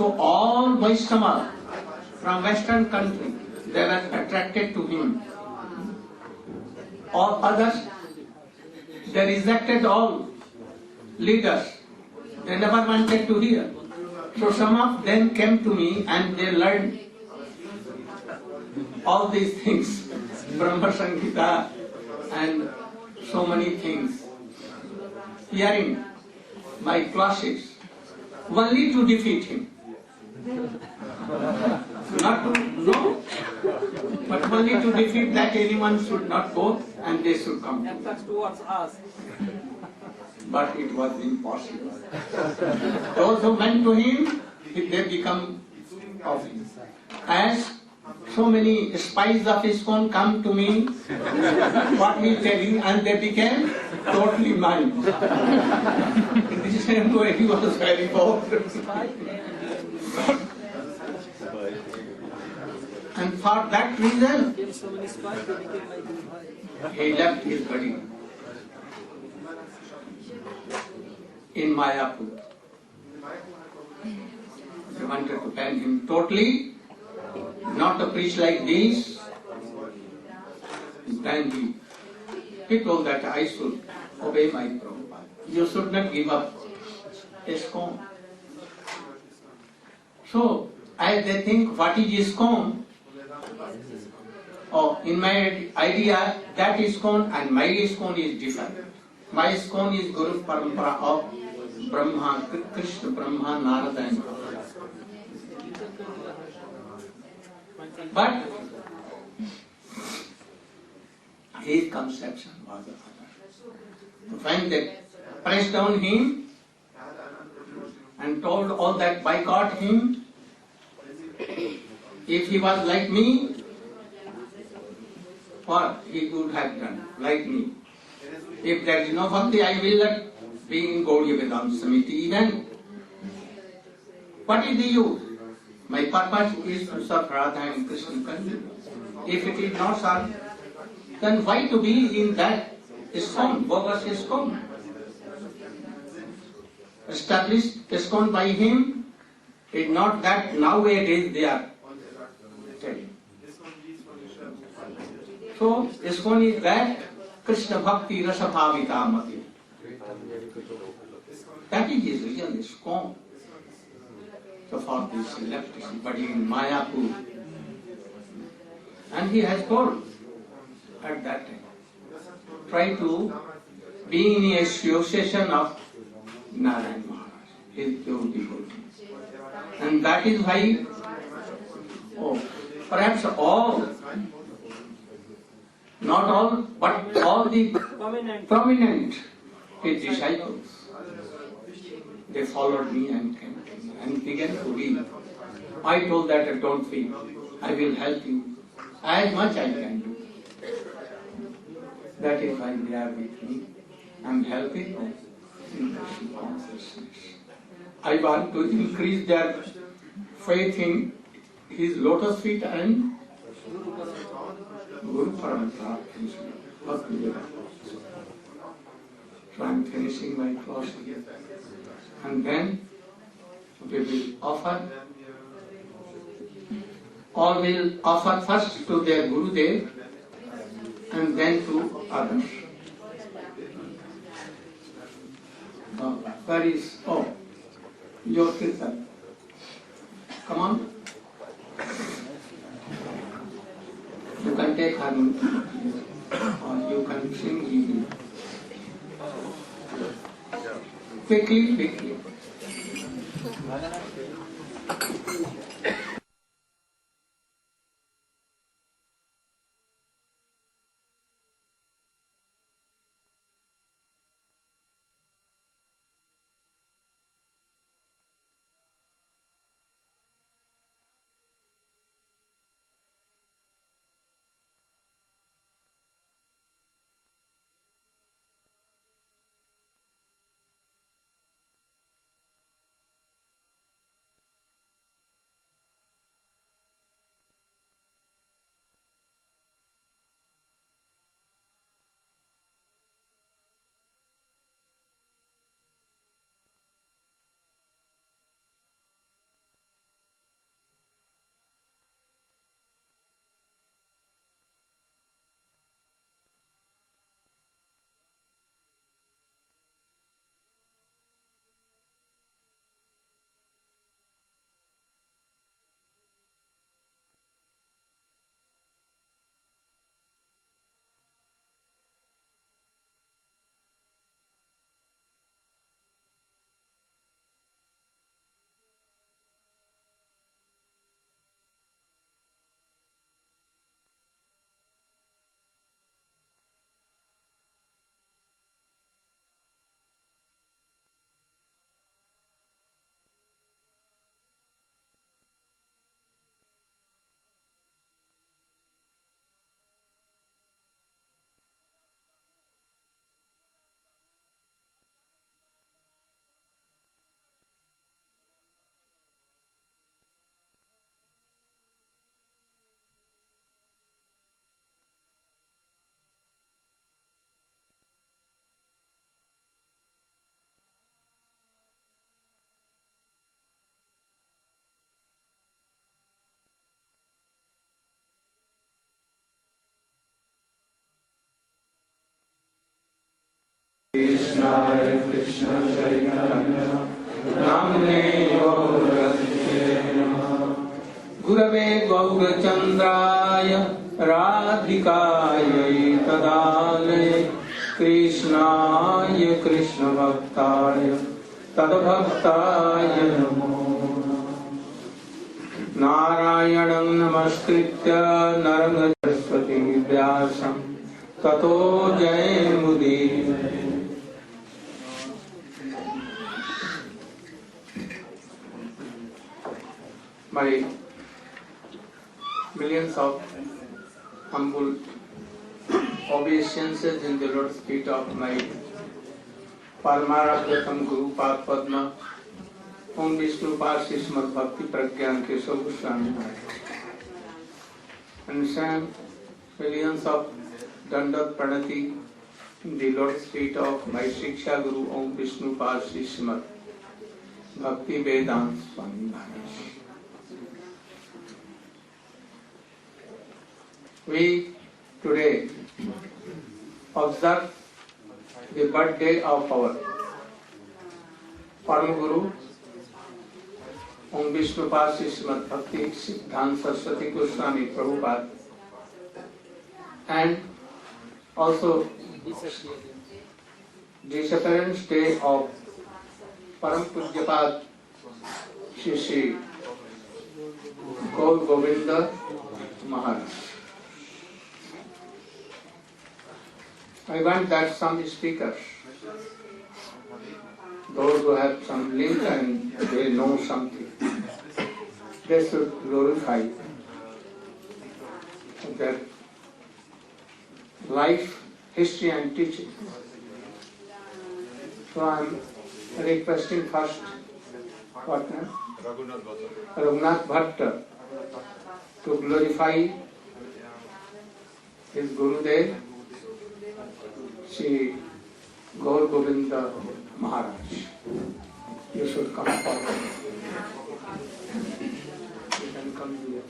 So all Vaishnava from Western country, they were attracted to him. All others, they rejected all leaders. They never wanted to hear. So some of them came to me and they learned all these things, Brahma Samhita and so many things, hearing my classes, only to defeat him. Not to know, but only to defeat that anyone should not go and they should come. That's towards us. But it was impossible. Those who went to him, they become of him. As so many spies of ISKCON come to me, what he is telling, and they became totally mine. In the same way, he was very bold. And for that reason, he left his body in Mayapur. They wanted to ban him totally, not to preach like this. Then he told that I should obey my Prabhupada. You should not give up ISKCON. So, as they think, what is ISKCON? Oh, in my idea, that ISKCON and my ISKCON is different. My ISKCON is Guru Parampara of Brahma, Krishna, Brahma, Narada and Prabhupada. But his conception was other. When they pressed on him and told all that boycott him, if he was like me, what he would have done, like me. If there is no bhakti, I will not be in Gaudiya Vedanta Samiti even. What is the use? My purpose is to serve Radha and Krishna country. If it is not served, then why to be in that ISKCON, bogus ISKCON? Established ISKCON by him is not that nowadays they are telling. So ISKCON is that Krishna Bhakti Rasa Bhavita Mati. That is his real ISKCON. So for this he left his body in Mayapur. And he has told at that time, try to be in association of Narayana Maharaj, his pure devotee. And that is why, perhaps all, not all, but all the prominent his disciples, they followed me and came to me and began to read. I told that don't feel, I will help you as much I can do. That is why they are with me. I am helping them in Krishna consciousness. I want to increase their faith in his lotus feet and Guru Parampara. So I am finishing my class here. And then we will offer, all will offer first to their Gurudev and then to others. Where is, your kirtan? Come on. You can take harmony or you can sing easily. Quickly. Jai Krishna Chaitanya Namne Gaurasya Gurave Gaurachandraya Radhikaya Tadale Krishnaya Krishna Bhaktaya Tadbhaktaya Namo Narayanam Namaskritya Naram Saraswati Vyasam Tato Jayamudin. My millions of humble obeisances in the Lord's feet of my Paramaradhyatam Guru Pad Padma Om Vishnu Pasi Srimad Bhakti Pragyan Keshav Goswami Maharaj. And same millions of Dandat Pranati in the Lord's feet of my Shiksha Guru Om Vishnu Pasi Srimad Bhakti Vedanta Swami Maharaj. We today observe the birthday of our Param Guru Om Vishnu Pasi Srimad Bhakti Siddhanta Saraswati Goswami Prabhupada, and also disappearance day of Param Pujyapad Shri Shri Gaur Govinda Maharaj. I want that some speakers, those who have some link and they know something, they should glorify their life, history and teaching. So I am requesting first, what name? Raghunath Bhatta to glorify his Gurudev, Shri Gaur Govinda Maharaj. You should come forward. You can come here.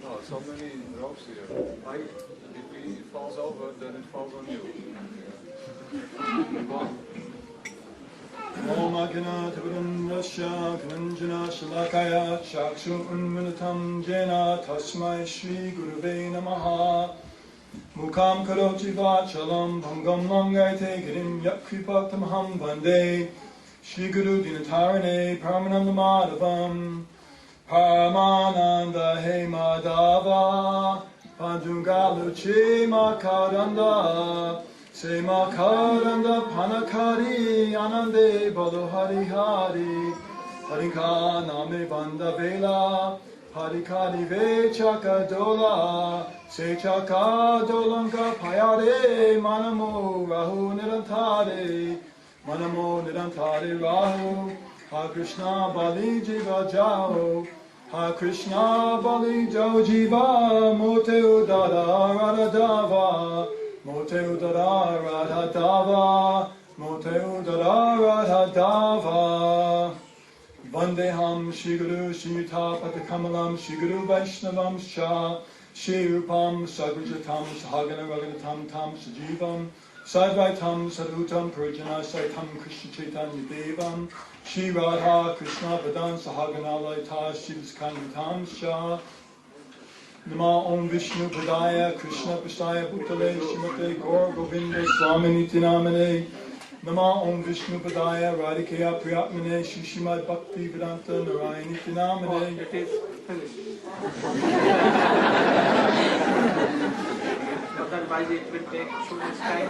No, so many ropes here. If he falls over, then it falls on you. Om Agna Taburam Rasha Kanjana Shalakaya Chakshu Unminatam Jena Tasmai Shri Guruve Namaha Mukam Karoti Vachalam Bhangam Mangaite Girim Yakripatam Ham Vande Shri Guru Dinatarane Paramanam Madhavam Paramananda He Madhava Padungalu Che Makaranda Se Makaranda Panakari Anande Bado Hari Hari Harika Name Banda Vela Harikari Ve Chakadola Se Chakadolanka Payare Manamo Rahu Nirantare Manamo Nirantare Rahu Ha Krishna Bali Jiva Jao Ha Krishna Bali Jao Jiva Mote Udara Radadava Mote Udara Radhadava Mote Udara Radhadava Vandeham Shri Guru Shri Yuta Patakamalam Shri Guru Vaishnavam Sha Shri Rupam Sagrajatam Sahagana Raganatam Tam Sajivam Sadvaitam Sadhutam Purjana Saitam Krishna Chaitanya Devam Shri Radha Krishna Vadan Sahagana Laita Shivaskandatam Sha Nama Om Vishnu Padaya Krishna Pashaya Bhutale Shrimate Gaur Govinda Swami Nitinamane Nama Om Vishnu Padaya Radhikaya Priyatmane Shri Srimad Bhakti Vedanta Narayana Nitinamane. It is finished. Otherwise it will take too much time.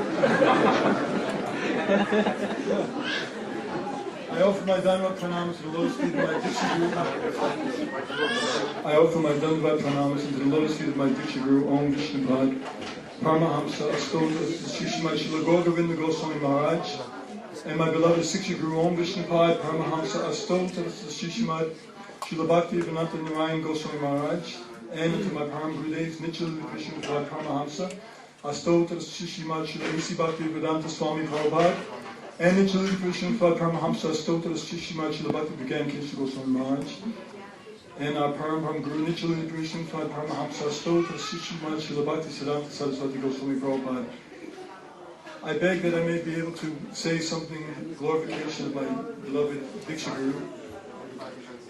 I I offer my Dandavat Pranamas to the lotus feet of my Diksha Guru. I offer my Dandavat Pranamas to the lotus feet of my Diksha Guru, Om Vishnu Pad, Paramahamsa, Astota, Shishimai Srila Gaur Govinda Goswami Maharaj, and my beloved Siksha Guru, Om Vishnu Pad, Paramahamsa, Astota, Shishimai Srila Bhakti Vinanta Narayana Goswami Maharaj, and to my Param Gurudevs, Nichal Vishnu Pad, Paramahamsa, Astota, Shishimai Srila Isi Bhakti Vedanta Swami Prabhupada, and Nichal Vishnu Pad, Paramahamsa, Astota, Shishimai Srila Bhakti Began Krishna Goswami Maharaj, and our Param Guru Nichal Vishnu Pad, Paramahamsa, Astota, Shishimai Srila Bhakti Siddhanta Saraswati Goswami Prabhupada. I beg that I may be able to say something in glorification of my beloved Diksha Guru.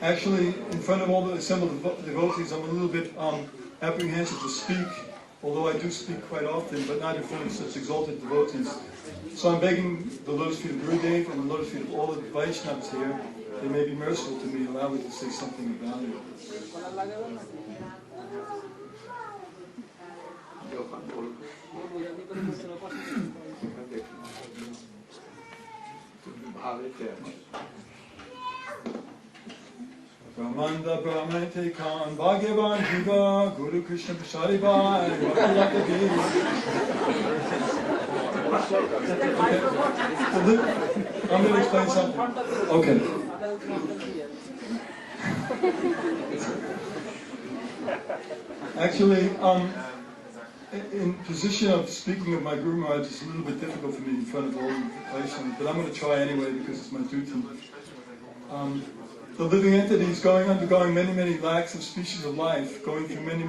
Actually, in front of all the assembled devotees, I'm a little bit apprehensive to speak, although I do speak quite often, but not in front of such exalted devotees. So I'm begging the lotus feet of Gurudev and the lotus feet of all the Vaishnavas here, they may be merciful to me, allow me to say something of value. Brahmanda Brahmante Khan Bhagavan Jiva Guru Krishna Prasadi Bhai Bhakti I'm going to explain something. Okay. Actually, in position of speaking of my Guru Maharaj, it's a little bit difficult for me in front of all the Vaishnavas, but I'm going to try anyway because it's my duty. The living entity is undergoing many lakhs of species of life, going through many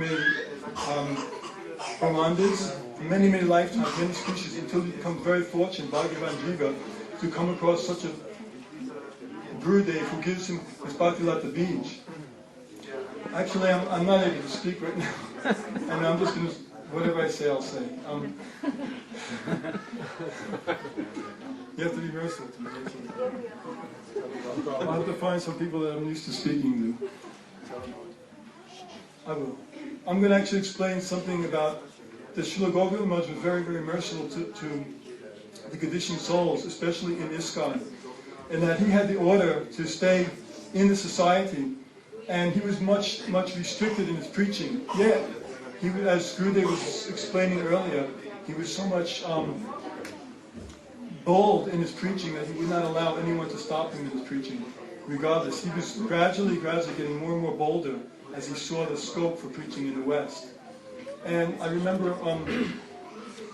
Brahmandas, many lifetimes, many species, until you become very fortunate, Bhagavan Jiva, to come across such a Gurudev who gives him his Bhakti Lata Bij. Actually, I'm not able to speak right now, and I'm just going to, whatever I say, I'll say. You have to be merciful to me. I'll have to find some people that I'm used to speaking to. I will. I'm going to actually explain something about that Srila Govinda Maharaj was very merciful to the conditioned souls, especially in ISKCON, and that he had the order to stay in the society, and he was much restricted in his preaching. Yet, he was, as Gurudev was explaining earlier, he was so much bold in his preaching that he would not allow anyone to stop him in his preaching. Regardless, he was gradually getting more and more bolder as he saw the scope for preaching in the West. And I remember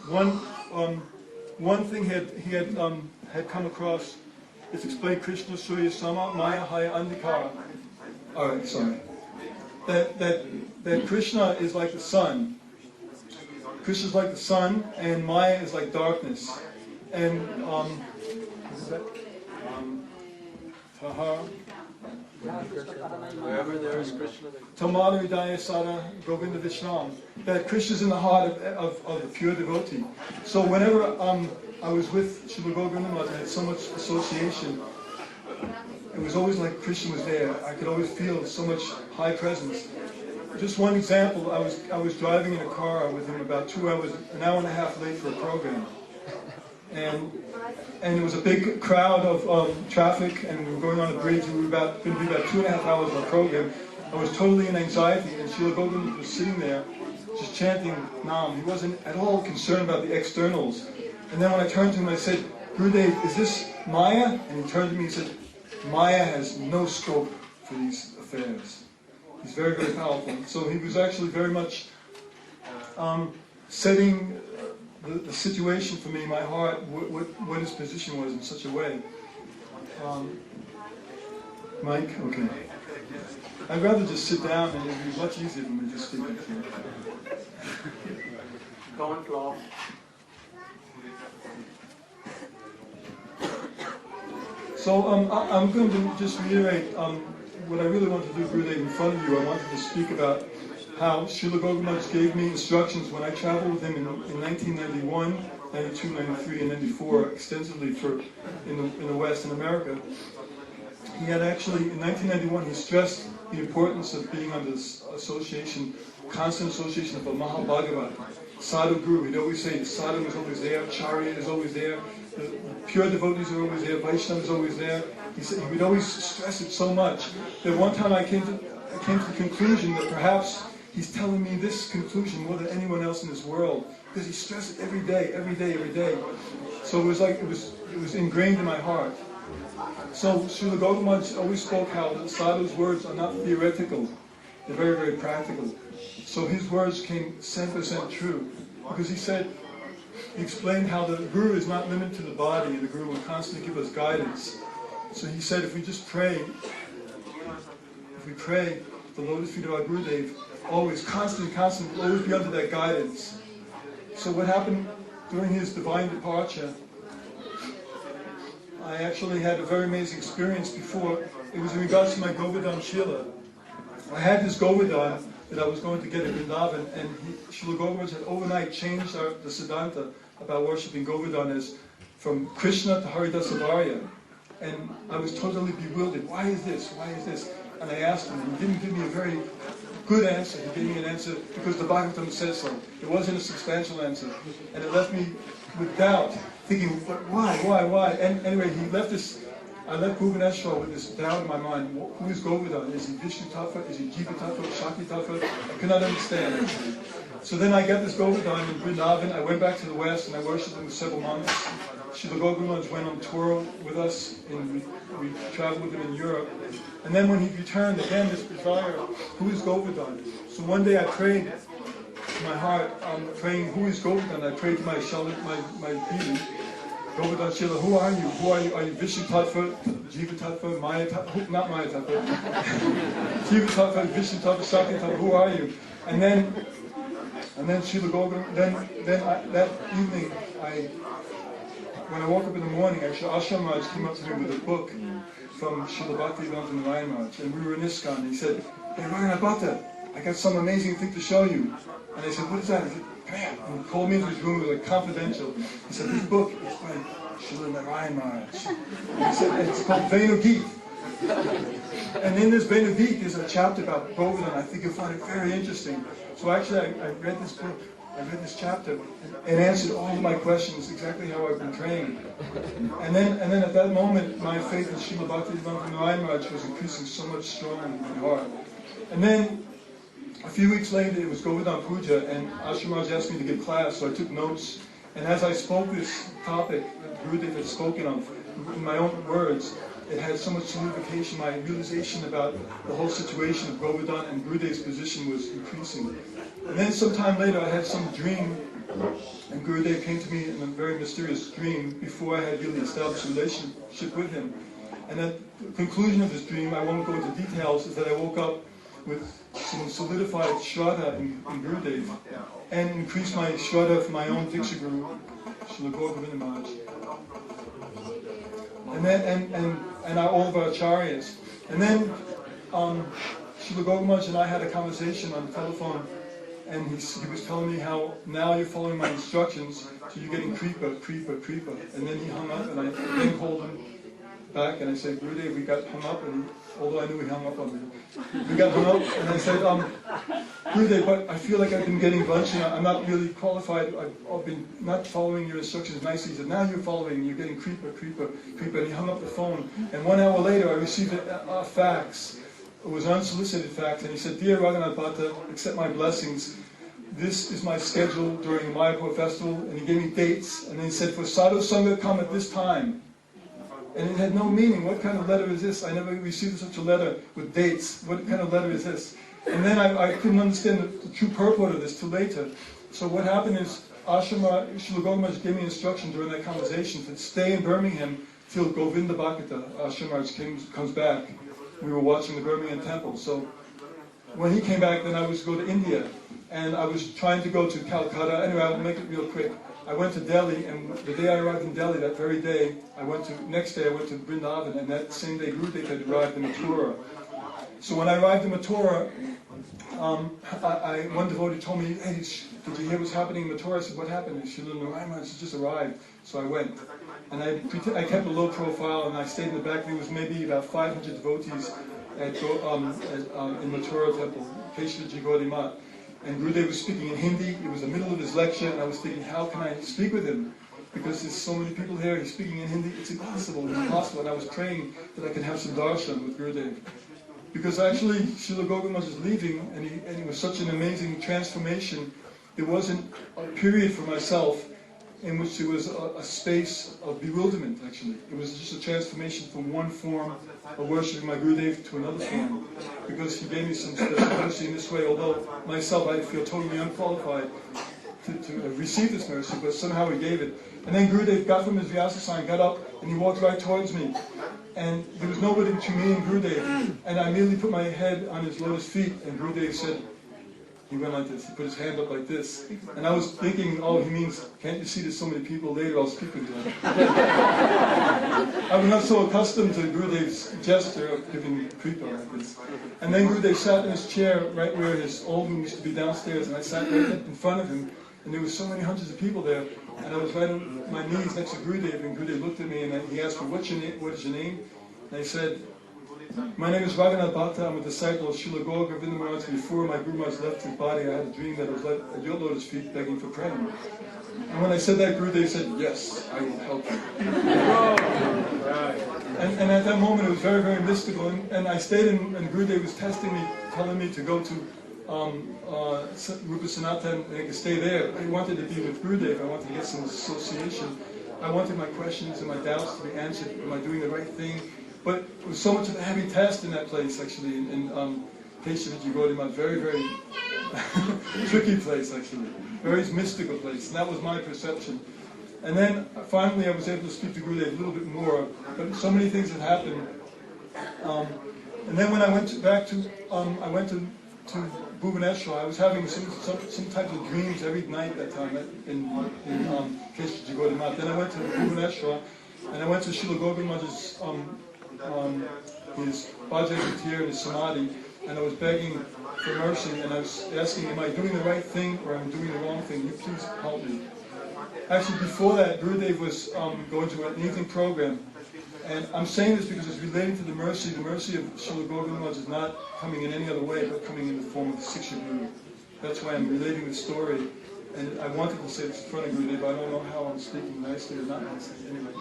one thing he had come across. It's explained Krishna Surya Sama Maya Haya Andhikara. All right, sorry. That Krishna is like the sun. Krishna is like the sun, and Maya is like darkness. And Wherever there is Krishna, Tamala Hridaya Sada Govinda Vishnam, that Krishna is in the heart of the pure devotee. So whenever I was with Srila Govinda Maharaj, I had so much association. It was always like Krishna was there. I could always feel so much high presence. Just one example, I was driving in a car with him about 2 hours, an hour and a half late for a program. And it was a big crowd of traffic, and we were going on a bridge, and we were going to be about 2.5 hours on the program. I was totally in anxiety, and Srila Govinda was sitting there, just chanting Nam. He wasn't at all concerned about the externals. And then when I turned to him, I said, Gurudev, is this Maya? And he turned to me and said, Maya has no scope for these affairs. He's very powerful. So he was actually very much setting the situation for me, my heart, what his position was in such a way. Mike? Okay. I'd rather just sit down, and it would be much easier for me to just speak. Don't laugh. So I'm going to just reiterate what I really want to do, Gurudev, in front of you. I wanted to speak about how Srila Govinda Maharaj gave me instructions when I traveled with him in 1991, 92, 93, and 94 extensively in the West, in America. He had actually, in 1991, he stressed the importance of being under this association, constant association of a Mahabhagavat, Sadhu Guru. He'd always say the Sadhu is always there, Charya is always there, the pure devotees are always there, Vaishnava is always there. He said he would always stress it so much that one time I came to the conclusion that perhaps he's telling me this conclusion more than anyone else in this world, because he stressed it every day, every day, every day. So it was like it was ingrained in my heart. So Srila Gautamaj always spoke how the sadhu's words are not theoretical, they're very, very practical. So his words came 100% true, because he explained how the Guru is not limited to the body, and the Guru will constantly give us guidance. So he said if we just pray, the lotus feet of our Gurudev, always, constantly, we'll always be under that guidance. So what happened during his divine departure, I actually had a very amazing experience before. It was in regards to my Govardhan Shila. I had this Govardhan that I was going to get in Vrindavan, and Srila Gopal had overnight changed the Siddhanta about worshipping Govardhan as from Krishna to Haridasavarya. And I was totally bewildered. Why is this? Why is this? And I asked him, and he didn't give me a very good answer. He gave me an answer because the Bhagavatam says so. It wasn't a substantial answer. And it left me with doubt, thinking, why? And anyway, I left Bhubaneswar with this doubt in my mind. Who is Govardhan? Is he Vishnu Tattva? Is he Jiva Tattva? Shakti Tattva? I could not understand. So then I got this Govardhan in Vrindavan. I went back to the West and I worshipped him for several months. Srila Gopal went on tour with us, and we traveled with him in Europe. And then when he returned, again, this desire, who is Govardhan? So one day I prayed to my heart, praying, who is Govardhan? I prayed to my Devi, Govardhan Shila, who are you? Who are you? Are you Vishnu Tattva, Jiva Tattva, Maya Tattva? Not Maya Tattva. Jiva Tattva, Vishnu Tattva, Shakti Tattva, who are you? And then Srila Gopal, that evening, when I woke up in the morning, actually Ashram Raj came up to me with a book from Srila Bhaktivedanta Narayana Maharaj, and we were in ISKCON, and he said, hey Narayana Bhatta, I got some amazing thing to show you. And I said, what is that? He said, man, and he called me into his room, it was like confidential. He said, this book is by Srila Narayana Maharaj. And he said, it's called Venu Geet. And in this Venu Geet, there's a chapter about Govardhan. I think you'll find it very interesting. So actually, I read this book. I read this chapter and answered all of my questions exactly how I've been trained. And then at that moment, my faith in Srila Bhaktivedanta Narayana Maharaj was increasing so much stronger in my heart. And then a few weeks later, it was Govardhan Puja, and Ashram Raj asked me to give class, so I took notes. And as I spoke this topic that Gurudev had spoken of, in my own words, it had so much solidification. My realization about the whole situation of Govardhan and Gurudev's position was increasing. And then sometime later I had some dream, and Gurudev came to me in a very mysterious dream before I had really established a relationship with him. And at the conclusion of this dream, I won't go into details, is that I woke up with some solidified shraddha in Gurudev, and increased my shraddha for my own Diksha Guru, Srila Govinda Maharaj. And all of our acharyas. And then Srila Gopal and I had a conversation on the telephone, and he was telling me how now you're following my instructions, so you're getting kripa. And then he hung up, and I then called him back, and I said, Gurudev, we got hung up, and although I knew he hung up on me, we got hung up, and I said, Gurudev, but I feel like I've been getting bunched, and I'm not really qualified, I've been not following your instructions nicely. He said, now you're following, you're getting kripa, and he hung up the phone. And 1 hour later, I received a fax. It was an unsolicited fax, and he said, Dear Raghunath Bhatta, accept my blessings. This is my schedule during the Mayapur festival, and he gave me dates, and then he said, for Sadhu Sangha, come at this time. And it had no meaning. What kind of letter is this? I never received such a letter with dates. What kind of letter is this? And then I couldn't understand the true purport of this till later. So what happened is, Srila Gopal gave me instruction during that conversation to stay in Birmingham till Govinda Bhakata, Ashram comes back. We were watching the Birmingham temple. So when he came back, then I was to go to India. And I was trying to go to Calcutta. Anyway, I'll make it real quick. I went to Delhi, and the day I arrived in Delhi, that very day, next day I went to Vrindavan, and that same day Gurudev had arrived in Mathura. So when I arrived in Mathura, one devotee told me, hey, did you hear what's happening in Mathura? I said, what happened? Srila Narayana Maharaj just arrived. So I went. And I kept a low profile, and I stayed in the back. There was maybe about 500 devotees in Mathura temple, Keshavaji Gaudiya And Gurudev was speaking in Hindi. It was the middle of his lecture, and I was thinking, how can I speak with him? because there's so many people here, he's speaking in Hindi, it's impossible. And I was praying that I could have some darshan with Gurudev. Because actually, Srila Gautam was leaving, and it was such an amazing transformation. There wasn't a period for myself in which there was a space of bewilderment, actually. It was just a transformation from one form of worshiping my Gurudev to another form. Because he gave me some special mercy in this way, although myself I feel totally unqualified to receive this mercy, but somehow he gave it. And then Gurudev got from his Vyasa sign, got up, and he walked right towards me. And there was nobody between me and Gurudev. And I immediately put my head on his lotus feet, and Gurudev said, he went like this, he put his hand up like this. And I was thinking, oh, he means, can't you see there's so many people later, I'll speak with you. I was not so accustomed to Gurudev's gesture of giving kripa like this. And then Gurudev sat in his chair right where his old room used to be downstairs, and I sat right in front of him, and there were so many hundreds of people there. And I was right on my knees next to Gurudev, and Gurudev looked at me and he asked me, what is your name? And I said, my name is Raghunath Bhatta, I'm a disciple of Srila Gaur Govinda Maharaj. Before my Guru Maharaj left his body, I had a dream that I was at your lotus feet begging for prayer. And when I said that, Gurudev said, yes, I will help you. And at that moment it was very, very mystical, and I stayed in, and Gurudev was testing me, telling me to go to Rupa Sanatan and I could stay there. I wanted to be with Gurudev, I wanted to get some association. I wanted my questions and my doubts to be answered. Am I doing the right thing? But it was so much of a heavy test in that place, actually, in Keshaviji Gaudiya, very, very tricky place, actually. Very mystical place, and that was my perception. And then, finally, I was able to speak to Gurudev a little bit more, but so many things had happened. And then when I went to Bhubaneswar, I was having some types of dreams every night that time in Keshaviji Gaudiya. Then I went to Bhubaneswar, and I went to Srila Gautam Maharaj's his Bhajan and his Samadhi, and I was begging for mercy, and I was asking, am I doing the right thing or am I doing the wrong thing? You please help me. Actually, before that, Gurudev was going to an evening program, and I'm saying this because it's relating to the mercy. The mercy of Srila Gautam Maharaj is not coming in any other way, but coming in the form of the Siksha Guru. That's why I'm relating the story, and I wanted to say this in front of Gurudev, but I don't know how I'm speaking nicely or not nicely. Anyway.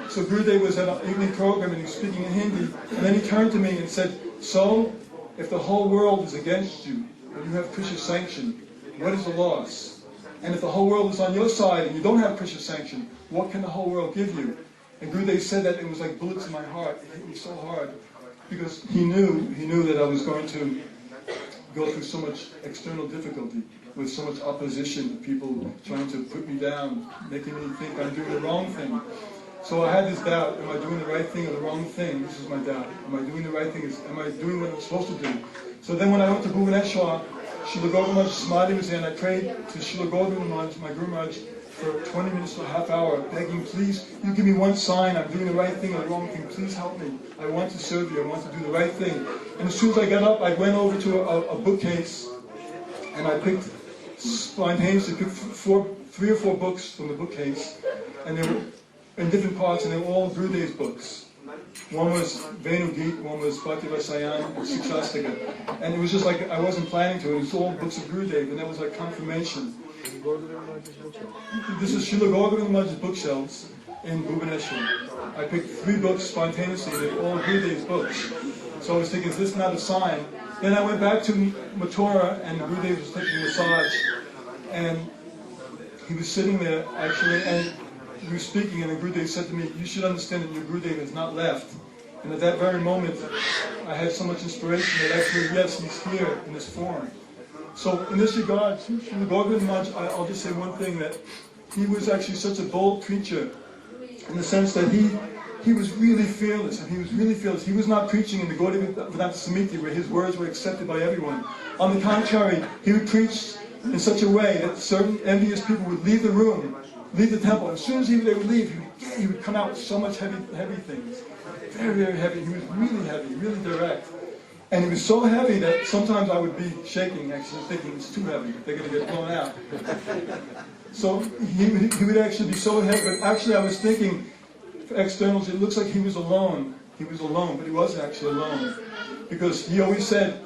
So Gurudev was at an evening program and he was speaking in Hindi, and then he turned to me and said, so, if the whole world is against you, and you have Krishna's sanction, what is the loss? And if the whole world is on your side and you don't have Krishna's sanction, what can the whole world give you? And Gurudev said that, it was like bullets in my heart. It hit me so hard, because he knew that I was going to go through so much external difficulty, with so much opposition, people trying to put me down, making me think I'm doing the wrong thing. So I had this doubt, am I doing the right thing or the wrong thing? This is my doubt. Am I doing the right thing? Am I doing what I'm supposed to do? So then when I went to Bhubaneswar, Srila Gautam Maharaj's Samadhi was there, and I prayed to Srila Gautam Maharaj, my Guru Maharaj, for 20 minutes to a half hour, begging, please, you give me one sign, I'm doing the right thing or the wrong thing, please help me. I want to serve you, I want to do the right thing. And as soon as I got up, I went over to a bookcase, and I picked, spontaneously picked 3 or 4 books from the bookcase, and they were in different parts, and they were all Gurudev's books. One was Venu Geet, one was Bhakti Rasayan, and Siksastika. And it was just like, I wasn't planning to, it was all books of Gurudev, and that was like confirmation. This is Srila Gaur Govinda Maharaj's bookshelves in Bhubaneswar. I picked 3 books spontaneously, they were all Gurudev's books. So I was thinking, is this not a sign? Then I went back to Mathura, and Gurudev was taking a massage, and he was sitting there, actually, and we were speaking, and the Gurudev said to me, you should understand that your Gurudev has not left. And at that very moment, I had so much inspiration that actually, yes, he's here in this form. So in this regard, Srila Gaur Govinda Maharaj, I'll just say one thing, that he was actually such a bold preacher, in the sense that he was really fearless, and he was really fearless. He was not preaching in the Gaudiya Vedanta Samiti where his words were accepted by everyone. On the contrary, he would preach in such a way that certain envious people would leave the room, leave the temple. As soon as they would leave, he would come out with so much heavy things. Very, very heavy. He was really heavy, really direct. And he was so heavy that sometimes I would be shaking, actually thinking it's too heavy, they're going to get blown out. So he would actually be so heavy, but actually I was thinking, for externals, it looks like he was alone. He was alone, but he wasn't actually alone. Because he always said,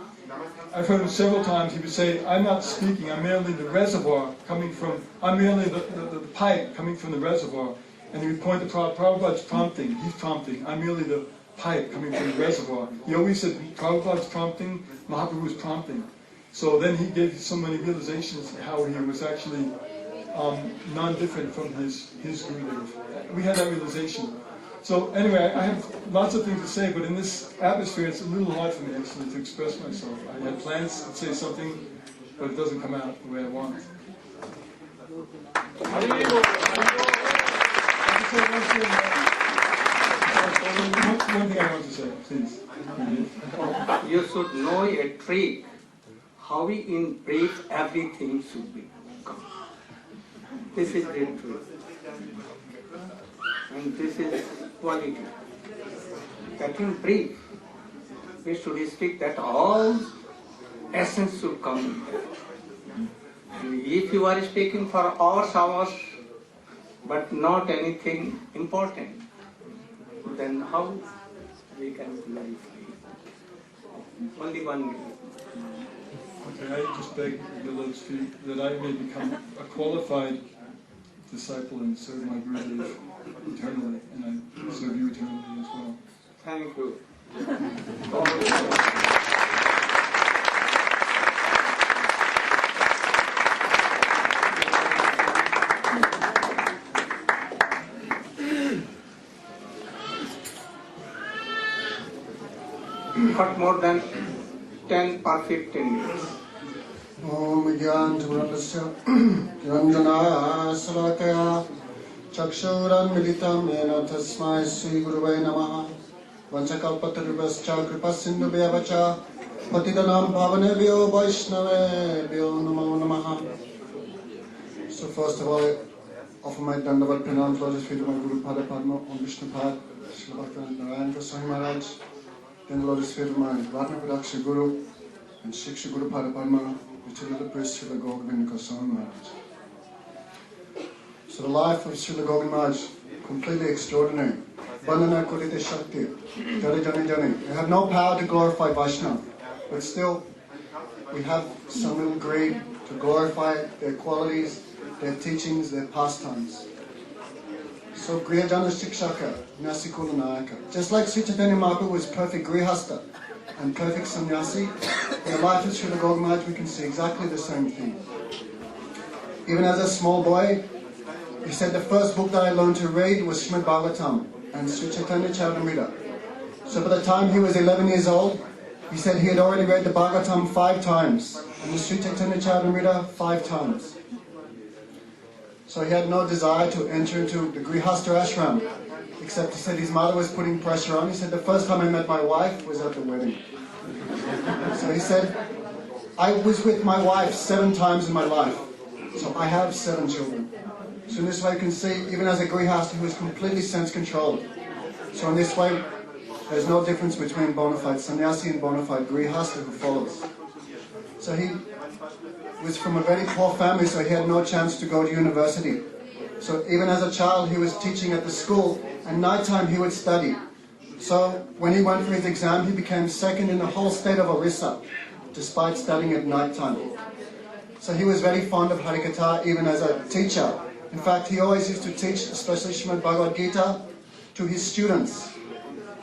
I've heard him several times, he would say, I'm not speaking, I'm merely the reservoir I'm merely the pipe coming from the reservoir. And he would point to Prabhupada's prompting, he's prompting, I'm merely the pipe coming from the reservoir. He always said, Prabhupada's prompting, Mahaprabhu's prompting. So then he gave so many realizations how he was actually non-different from his Gurudev. We had that realization. So anyway, I have lots of things to say, but in this atmosphere it's a little hard for me actually to express myself. I had plans to say something, but it doesn't come out the way I want. One thing I want to say, please. You should know a trick, how in brief everything should be. This is the truth. And this is quality. That in brief, we should speak that all essence should come in there. And if you are speaking for hours, but not anything important, then how we can clarify? Only one minute. Okay, I just beg the Lord's feet that I may become a qualified disciple and serve my Gurudev eternally, and I serve you eternally as well. Thank you. Not more than 10 or 15 minutes. Om Gyan Timirandasya Niranjana Salakaya Chakshuran Militam Yena Tasmai Sri Guruvai Namaha Vanchakalpatarubhascha Kripasindhu Vyavacha Patidanam Bhavanebhyo Vaishnavebhyo Namo Namaha. So first of all, I offer my Dandavat Pranam to Lord's feet of my Guru Pada Padma on Vishnu Pad, Srila Bhaktivinoda Narayana Swami Maharaj, then the Lord's feet of my Ratna Padaksha Guru and Shiksha Guru Pada Padma, Srila the priest Srila Govinda Goswami Maharaj. So the life of Srila Govinda Maharaj, completely extraordinary. Bandhana Kurite Shakti, Jani Jani Jani. We have no power to glorify Vaishnava, but still we have some little greed to glorify their qualities, their teachings, their pastimes. So Grihajana Shikshaka, Nasikula Nayaka. Just like Sri Chaitanya Mahaprabhu was perfect Grihasta and perfect Sannyasi, in the life of Srila Govinda Maharaj we can see exactly the same thing. Even as a small boy, he said the first book that I learned to read was Srimad Bhagavatam and Sri Chaitanya Charitamrita. So by the time he was 11 years old, he said he had already read the Bhagavatam 5 times and the Sri Chaitanya Charitamrita 5 times. So he had no desire to enter into the Grihastha ashram, except he said his mother was putting pressure on. He said the first time I met my wife was at the wedding. So he said, I was with my wife 7 times in my life, so I have 7 children. So in this way you can see, even as a Grihastha, he was completely sense-controlled. So in this way, there's no difference between bona fide sannyasi and bona fide Grihastha who follows. So he was from a very poor family, so he had no chance to go to university. So even as a child, he was teaching at the school, and nighttime he would study. So when he went for his exam, he became second in the whole state of Orissa, despite studying at nighttime. So he was very fond of Harikatha, even as a teacher. In fact, he always used to teach, especially Srimad Bhagavad Gita, to his students.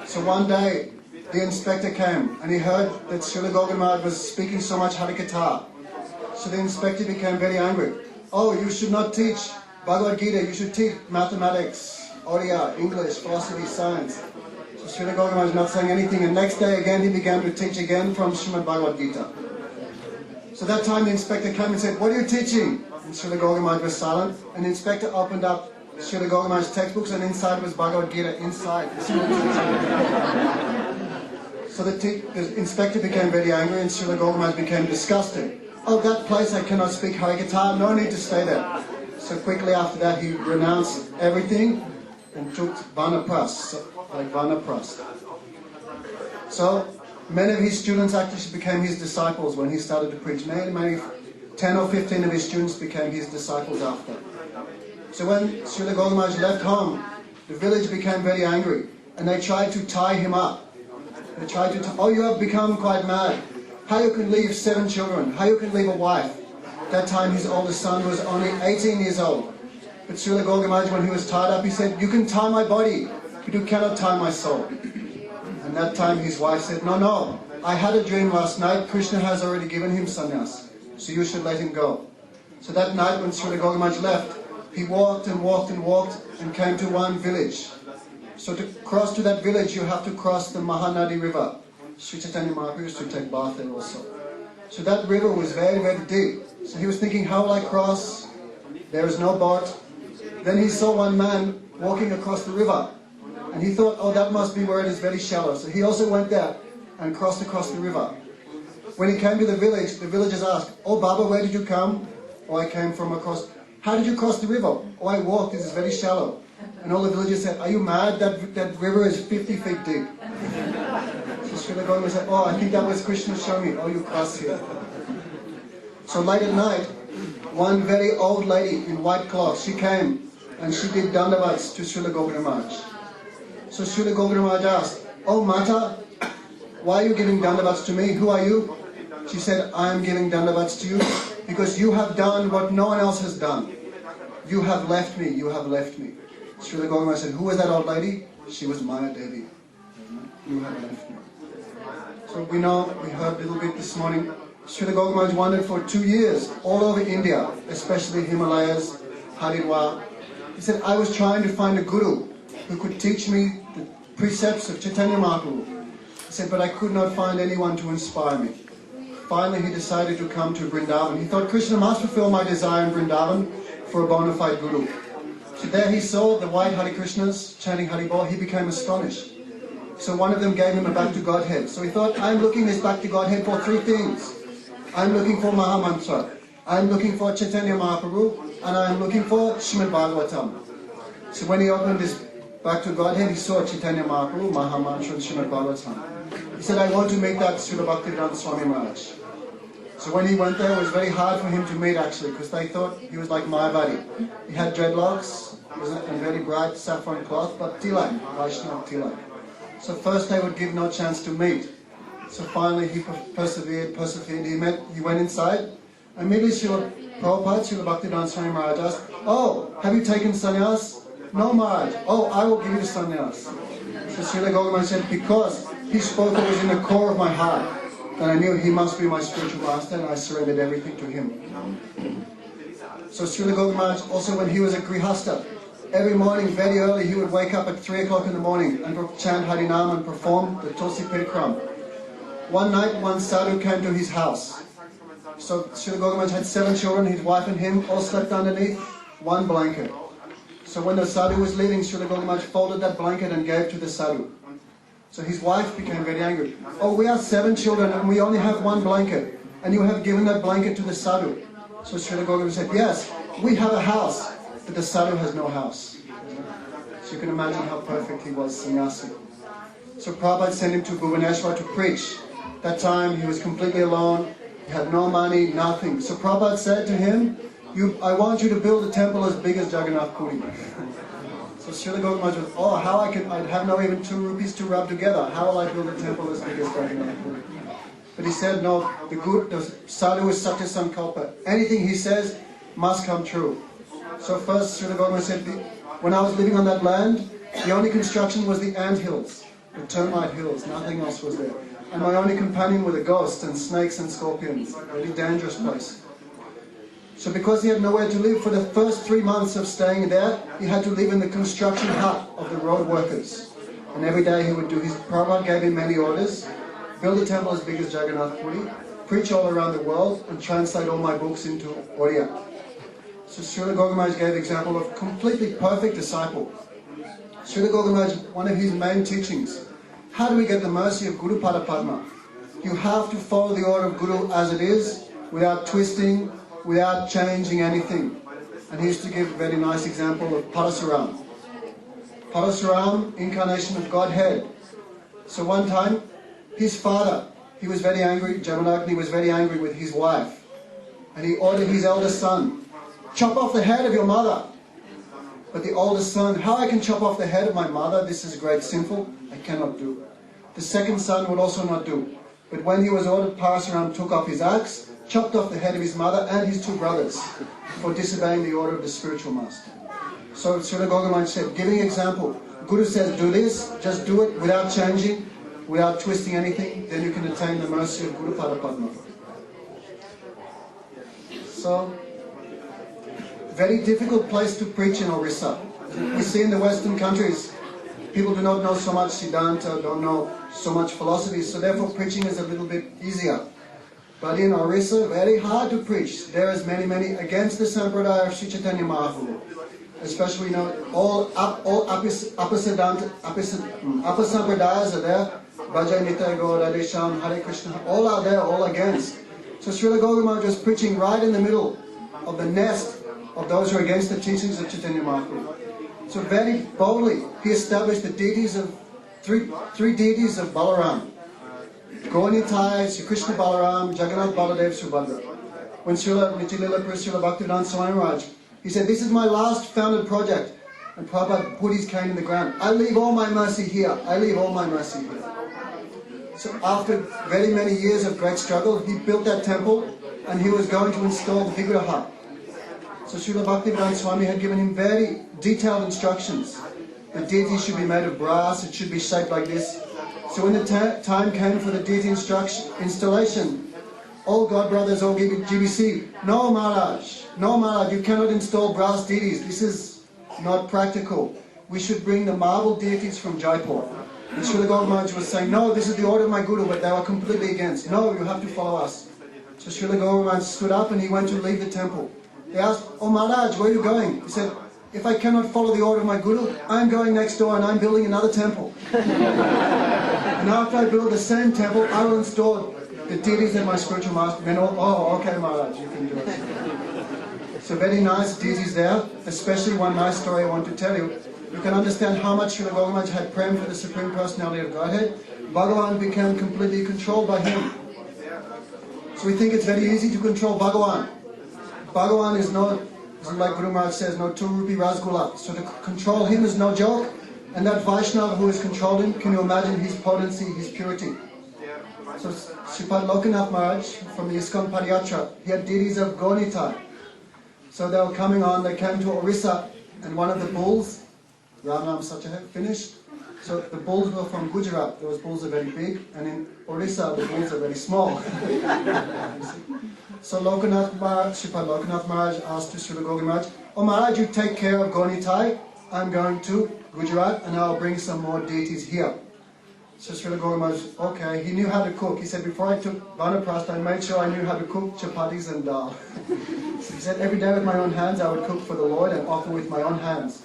So one day, the inspector came, and he heard that Srila Govinda Maharaj was speaking so much Harikatha. So the inspector became very angry. Oh, you should not teach Bhagavad Gita, you should teach mathematics, Oriya, English, philosophy, science. So Srila Govinda Maharaj was not saying anything, and next day again he began to teach again from Srimad Bhagavad Gita. So that time the inspector came and said, what are you teaching? And Srila Govinda Maharaj was silent, and the inspector opened up Srila Govinda Maharaj's textbooks, and inside was Bhagavad Gita, inside. So the inspector became very angry, and Srila Govinda Maharaj became disgusted. Oh, that place I cannot speak Harikatha, no need to stay there. So quickly after that he renounced everything and took Vanapras, like Vanapras. So many of his students actually became his disciples when he started to preach. Many 10 or 15 of his students became his disciples after. So when Srila Govinda Maharaj left home, the village became very angry, and they tried to tie him up. They tried to oh, you have become quite mad. how you can leave 7 children, how you can leave a wife. That time his oldest son was only 18 years old. But Srila Gaura Maharaj, when he was tied up, he said, you can tie my body, but you cannot tie my soul. And that time his wife said, no, I had a dream last night, Krishna has already given him sannyas, so you should let him go. So that night when Srila Gaura Maharaj left, he walked and walked and walked and came to one village. So to cross to that village, you have to cross the Mahanadi river. Sri Chaitanya Mahaprabhu used to take bath there also. So that river was very, very deep. So he was thinking, how will I cross? There is no boat. Then he saw one man walking across the river. And he thought, oh, that must be where it is very shallow. So he also went there and crossed across the river. When he came to the villagers asked, oh, Baba, where did you come? Oh, I came from across. How did you cross the river? Oh, I walked, this is very shallow. And all the villagers said, are you mad? That river is 50 feet deep. So Srila Gaura said, oh, I think that was Krishna showing me. Oh, you crossed here. So late at night, one very old lady in white cloth, she came and she did dandavats to Srila Gaura Maharaj. So Srila Gaura Maharaj asked, oh Mata, why are you giving dandavats to me? Who are you? She said, I am giving dandavats to you because you have done what no one else has done. You have left me, you have left me. Srila Gaura Maharaj said, who was that old lady? She was Maya Devi. You have left me. So we heard a little bit this morning, Srila Gaura Maharaj wandered for 2 years all over India, especially Himalayas, Haridwar. He said, I was trying to find a guru who could teach me the precepts of Chaitanya Mahaprabhu. He said, but I could not find anyone to inspire me. Finally, he decided to come to Vrindavan. He thought, Krishna must fulfill my desire in Vrindavan for a bona fide guru. So there he saw the white Hare Krishnas chanting Haribol. He became astonished. So one of them gave him a back to Godhead. So he thought, I'm looking this back to Godhead for 3 things. I'm looking for Mahamantra, I'm looking for Chaitanya Mahaprabhu, and I'm looking for Srimad Bhagavatam. So when he opened his back to Godhead, he saw Chaitanya Mahaprabhu, Mahamantra, and Srimad Bhagavatam. He said, I want to make that Srila Bhaktivedanta Swami Maharaj. So when he went there, it was very hard for him to meet actually, because they thought he was like Mayavadi. He had dreadlocks, and very bright saffron cloth, but tilak, Vaishnava tilak. So first they would give no chance to meet. So finally he persevered. He went inside. Immediately Srila Prabhupada, Srila Bhaktivedanta Swami Maharaj asked, oh, have you taken sannyas? No, Maharaj. Oh, I will give you the sannyas. So Srila Gaura Maharaj said, because he spoke what was in the core of my heart, then I knew he must be my spiritual master, and I surrendered everything to him. So Srila Gaura Maharaj, also when he was a Grihasta, every morning, very early, he would wake up at 3 o'clock in the morning and chant Harinam and perform the Tulsi Pirkram. One night, one sadhu came to his house. So Srila Gaura Maharaj had 7 children, his wife and him all slept underneath one blanket. So when the sadhu was leaving, Srila Gaura Maharaj folded that blanket and gave to the sadhu. So his wife became very angry. Oh, we are 7 children and we only have one blanket, and you have given that blanket to the sadhu. So Srila Gaura Maharaj said, yes, we have a house, but the sadhu has no house. So you can imagine how perfect he was, sannyasi. So Prabhupada sent him to Bhubaneswar to preach. That time he was completely alone, he had no money, nothing. So Prabhupada said to him, I want you to build a temple as big as Jagannath Puri. So Srila Gaura Maharaj was, oh, I have no even 2 rupees to rub together. How will I build a temple as big as Jagannath Puri? But he said, no, the sadhu is Satya Sankalpa. Anything he says must come true. So first Srila Gaura Maharaj said, when I was living on that land, the only construction was the ant hills, the termite hills, nothing else was there. And my only companion were the ghosts and snakes and scorpions, a really dangerous place. So because he had nowhere to live, for the first 3 months of staying there, he had to live in the construction hut of the road workers. And every day he would do his, Prabhupada gave him many orders, build a temple as big as Jagannath Puri, preach all around the world, and translate all my books into Oriya. So Srila Gaura Maharaj gave example of completely perfect disciple. Srila Gaura Maharaj, one of his main teachings, how do we get the mercy of Guru Pada Padma? You have to follow the order of Guru as it is, without twisting, without changing anything. And he used to give a very nice example of Parasuram. Parasuram, incarnation of Godhead. So one time, his father, he was very angry, Jamanagni was very angry with his wife. And he ordered his eldest son, chop off the head of your mother. But the oldest son, how I can chop off the head of my mother? This is great sinful. I cannot do. The second son would also not do. But when he was ordered, Parasuram took off his axe, chopped off the head of his mother and his 2 brothers for disobeying the order of the spiritual master. So Srila Gaugamaj said, giving example, Guru says do this, just do it without changing, without twisting anything, then you can attain the mercy of Guru Pada Padma. So, very difficult place to preach in Orissa. We see in the Western countries, people do not know so much Siddhanta, don't know so much philosophy, so therefore preaching is a little bit easier. But in Orissa, very hard to preach. There is many against the Sampradaya of Sri Chaitanya Mahaprabhu. Especially, you know, all upper Sampradayas are there. Bhajai Nitai Gaur, Radhe Shyam, Hare Krishna, all are there, all against. So Srila Gaugamaj was preaching right in the middle of the nest of those who are against the teachings of Chaitanya Mahaprabhu. So very boldly, he established the deities of, three deities of Balaram. Gaunitai, Sri Krishna Balaram, Jagannath Baladev, Subhadra. When Srila Nitilila Srila Bhaktivedanta Swami Maharaj, he said, this is my last founded project. And Prabhupada put his cane in the ground. I leave all my mercy here. I leave all my mercy here. So after very many years of great struggle, he built that temple and he was going to install the Vigraha. So Srila Bhaktivedanta Swami had given him very detailed instructions. The deity should be made of brass, it should be shaped like this. So when the time came for the deity installation, all God brothers, all GBC, no Maharaj, you cannot install brass deities. This is not practical. We should bring the marble deities from Jaipur. And Srila Gaugamaj was saying, no, this is the order of my Guru, but they were completely against. No, you have to follow us. So Srila Gaugamaj stood up and he went to leave the temple. They asked, oh Maharaj, where are you going? He said, if I cannot follow the order of my Guru, I'm going next door and I'm building another temple. And after I build the same temple, I will install the deities that my spiritual master. Then, oh, okay Maharaj, you can do it. So very nice deities there, especially one nice story I want to tell you. You can understand how much Srila Gaugamaj had prayed for the Supreme Personality of Godhead. Bhagavan became completely controlled by him. So we think it's very easy to control Bhagavan. Bhagavan is no, like Guru Maharaj says, no 2 rupee Rasgulla. So to control him is no joke. And that Vaishnava who has controlled him, can you imagine his potency, his purity? So Sripad Lokanath Maharaj from the ISKCON Padayatra, he had deities of Gaunitai. So they were coming on, they came to Orissa, and one of the bulls, Ramnam Sachahe, finished. So the bulls were from Gujarat. Those bulls are very big, and in Orissa the bulls are very small. So Sripad Lokanath Maharaj asked to Srila Gaugamaj, oh Maharaj, you take care of Gaunitai, I'm going to Gujarat and I'll bring some more deities here. So Srila Gaugamaj, okay, he knew how to cook. He said, before I took Vanaprastha, I made sure I knew how to cook chapatis and dal. So he said, every day with my own hands I would cook for the Lord and offer with my own hands.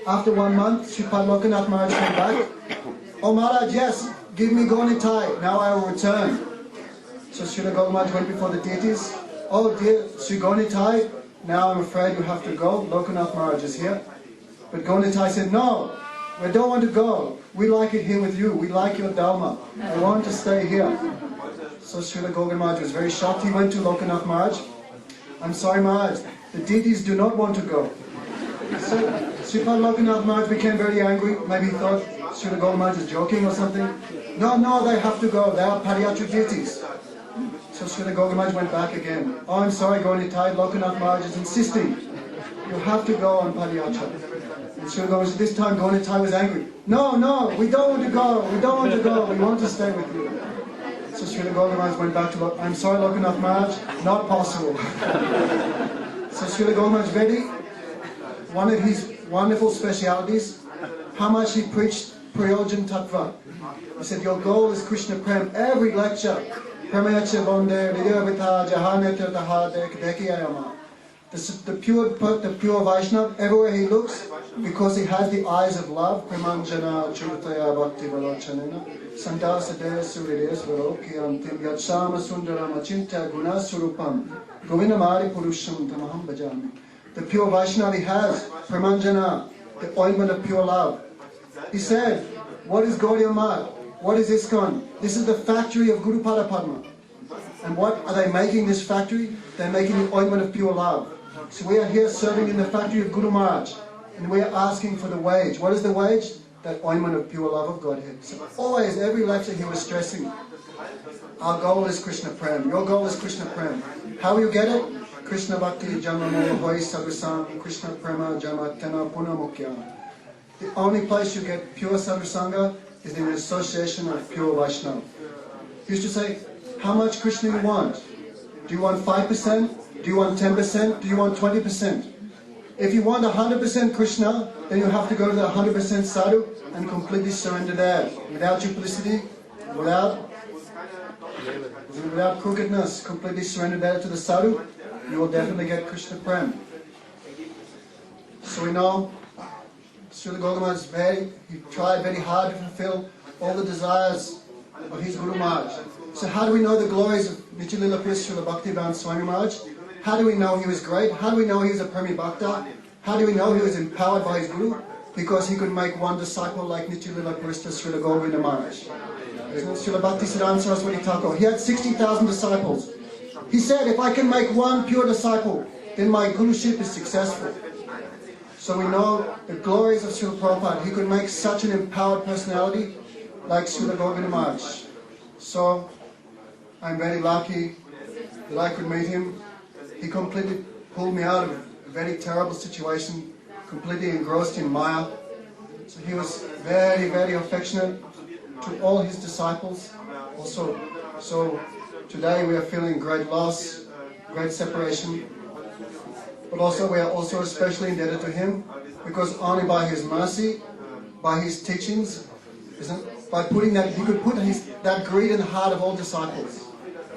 After 1 month, Sripad Lokanath Maharaj came back. Oh Maharaj, yes, give me Gaunitai, now I will return. So Srila Gaugamaj went before the deities. Oh dear, Sri Gaunitai, now I'm afraid you have to go. Lokanath Maharaj is here. But Gaunitai said, no, I don't want to go. We like it here with you. We like your Dharma. I want to stay here. So Srila Gaugamaj was very shocked. He went to Lokanath Maharaj. I'm sorry Maharaj, the deities do not want to go. So Sripad Lokanath Maharaj became very angry. Maybe he thought Srila Gaugamaj is joking or something. No, they have to go. They are Padayatra deities. So Srila Gaugamaj went back again. Oh, I'm sorry Gaunitai, Lokanath Maharaj is insisting. You have to go on Padayatra. And Srila Gaugamaj, this time Gaunitai was angry. No, we don't want to go. We don't want to go. We want to stay with you. So Srila Gaugamaj went back to, I'm sorry Lokanath Maharaj, not possible. So Srila Gaugamaj Vedi, one of his wonderful specialities, how much he preached Prayojan Tattva. He said, your goal is Krishna Prem. Every lecture, the pure Vaishnava, everywhere he looks, because he has the eyes of love, Premanjana Churtaya Bhakti Valochanena, Sandasadaya Surides Varokiyantim Yatshama Sundarama Chintya Guna Surupam, Govinamari Purusham Tamaham Bhajami. The pure Vaishnava he has, Premanjana, the ointment of pure love. He said, what is Gaudiya Math? What is ISKCON? This is the factory of Guru Pada Padma. And what are they making this factory? They're making the ointment of pure love. So we are here serving in the factory of Guru Maharaj. And we are asking for the wage. What is the wage? that ointment of pure love of Godhead. So always, every lecture he was stressing, our goal is Krishna Prem. Your goal is Krishna Prem. How you get it? Krishna Bhakti Jama Mola Hoi Sadhusanga, Krishna Prema Jama Tena Puna Mukhya. The only place you get pure Sadhusanga is in the association of pure Vaishnava. He used to say, how much Krishna you want? Do you want 5%? Do you want 10%? Do you want 20%? If you want 100% Krishna, then you have to go to the 100% sadhu and completely surrender there. Without duplicity, without crookedness, completely surrender there to the sadhu, you will definitely get Krishna Prem. So we know Srila Gautam he tried very hard to fulfill all the desires of his Guru Maharaj. So how do we know the glories of Nityalila Priya Srila Bhaktivedanta Swami Maharaj? How do we know he was great? How do we know he was a Premi Bhakta? How do we know he was empowered by his Guru? Because he could make one disciple like Nityalila Priya Srila Govinda Maharaj. Srila Bhaktisiddhanta Saraswati Thakur. He had 60,000 disciples. He said, if I can make one pure disciple, then my Guruship is successful. So we know the glories of Srila Prabhupada. He could make such an empowered personality like Srila Govinda Maharaj. So I'm very lucky that I could meet him. He completely pulled me out of a very terrible situation, completely engrossed in Maya. So he was very, very affectionate to all his disciples. Also, so today we are feeling great loss, great separation. But also we are also especially indebted to him because only by his mercy, by his teachings, by putting that, he could put that greed in the heart of all disciples.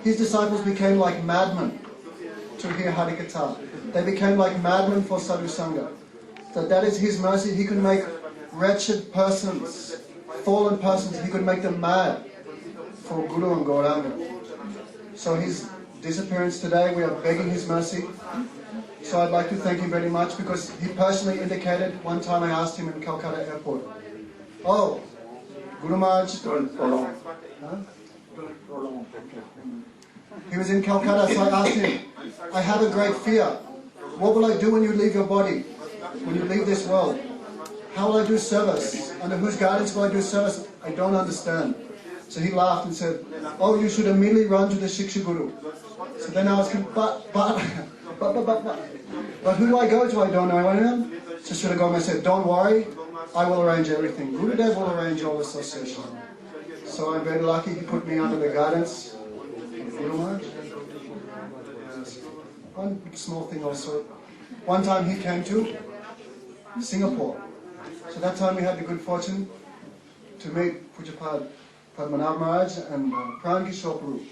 His disciples became like madmen to hear Harikatha. They became like madmen for Sadhu Sangha. So that is his mercy. He could make wretched persons, fallen persons, he could make them mad for Guru and Gauranga. So his disappearance today, we are begging his mercy. So I'd like to thank him very much because he personally indicated, one time I asked him in Calcutta airport, oh, Guru Maharaj, he was in Calcutta, so I asked him, I have a great fear. What will I do when you leave your body? When you leave this world? How will I do service? Under whose guidance will I do service? I don't understand. So he laughed and said, oh, you should immediately run to the Shiksha Guru. So then I was, but who do I go to? I don't know anyone. So Srila Gopal said, don't worry, I will arrange everything. Gurudev will arrange all association. So I'm very lucky he put me under the guidance of Guru Maharaj. One small thing also. One time he came to Singapore. So that time we had the good fortune to meet Pujapad Padmanabh Maharaj and Pran Kishore Prabhu.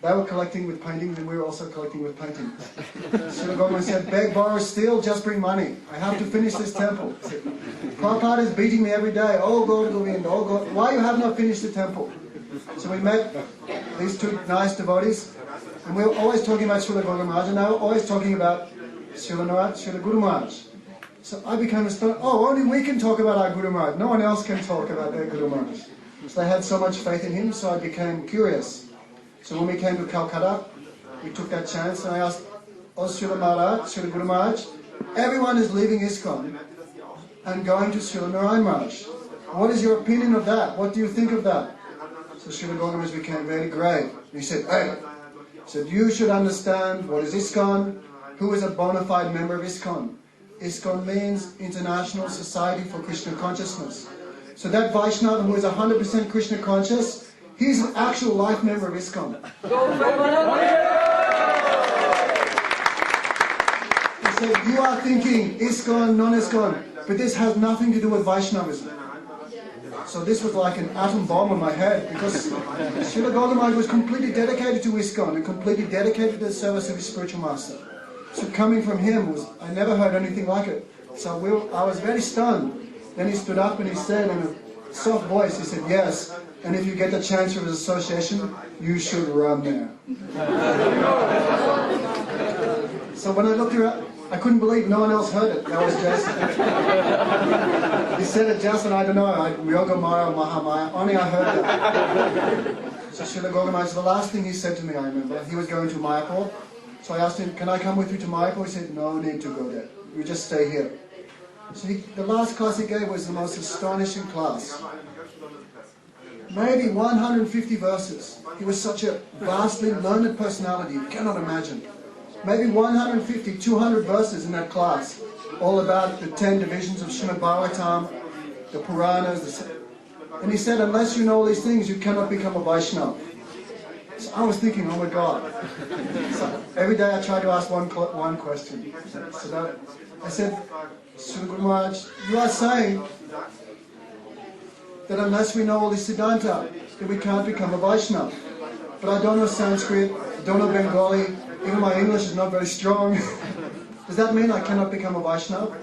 They were collecting with paintings and we were also collecting with paintings. Srila Gopal said, beg, borrow, steal, just bring money. I have to finish this temple. Said, Prabhupada is beating me every day. Oh God, Govinda, oh God, why you have not finished the temple? So we met these two nice devotees and we were always talking about Srila Gopal Maharaj and they were always talking about Srila Guru Maharaj. So I became astonished, oh, only we can talk about our Guru Maharaj. No one else can talk about their Guru Maharaj. So they had so much faith in him, so I became curious. So when we came to Calcutta, we took that chance and I asked, oh Srila Maharaj, Srila Guru Maharaj, everyone is leaving ISKCON and going to Srila Narayana Maharaj. What is your opinion of that? What do you think of that? So Srila Gopal Maharaj became very grave. He said, hey, you should understand what is ISKCON, who is a bona fide member of ISKCON. ISKCON means International Society for Krishna Consciousness. So that Vaishnava who is 100% Krishna conscious, he's an actual life member of ISKCON. He said, you are thinking ISKCON, non-ISKCON, but this has nothing to do with Vaishnavism. So this was like an atom bomb on my head because Srila Gautam Maharaj was completely dedicated to ISKCON and completely dedicated to the service of his spiritual master. So coming from him, I never heard anything like it. So I was very stunned. Then he stood up and he said in a soft voice, he said, yes, and if you get the chance for his association, you should run there. So when I looked around, I couldn't believe no one else heard it. That was just, he said it just, and I don't know, Yoga Maya, Mahamaya, only I heard that. So Srila Gopal Maharaj, the last thing he said to me, I remember, he was going to Mayapur. So I asked him, can I come with you to Mayapur? He said, no need to go there. You just stay here. So the last class he gave was the most astonishing class. Maybe 150 verses. He was such a vastly learned personality, you cannot imagine. Maybe 150, 200 verses in that class, all about the 10 divisions of Srimad Bhagavatam, the Puranas. And he said, unless you know all these things, you cannot become a Vaishnava. So I was thinking, oh my God. So every day I try to ask one question. So I said, Sri Guru Maharaj, you are saying that unless we know all this Siddhanta, that we can't become a Vaishnava. But I don't know Sanskrit, I don't know Bengali, even my English is not very strong. Does that mean I cannot become a Vaishnava?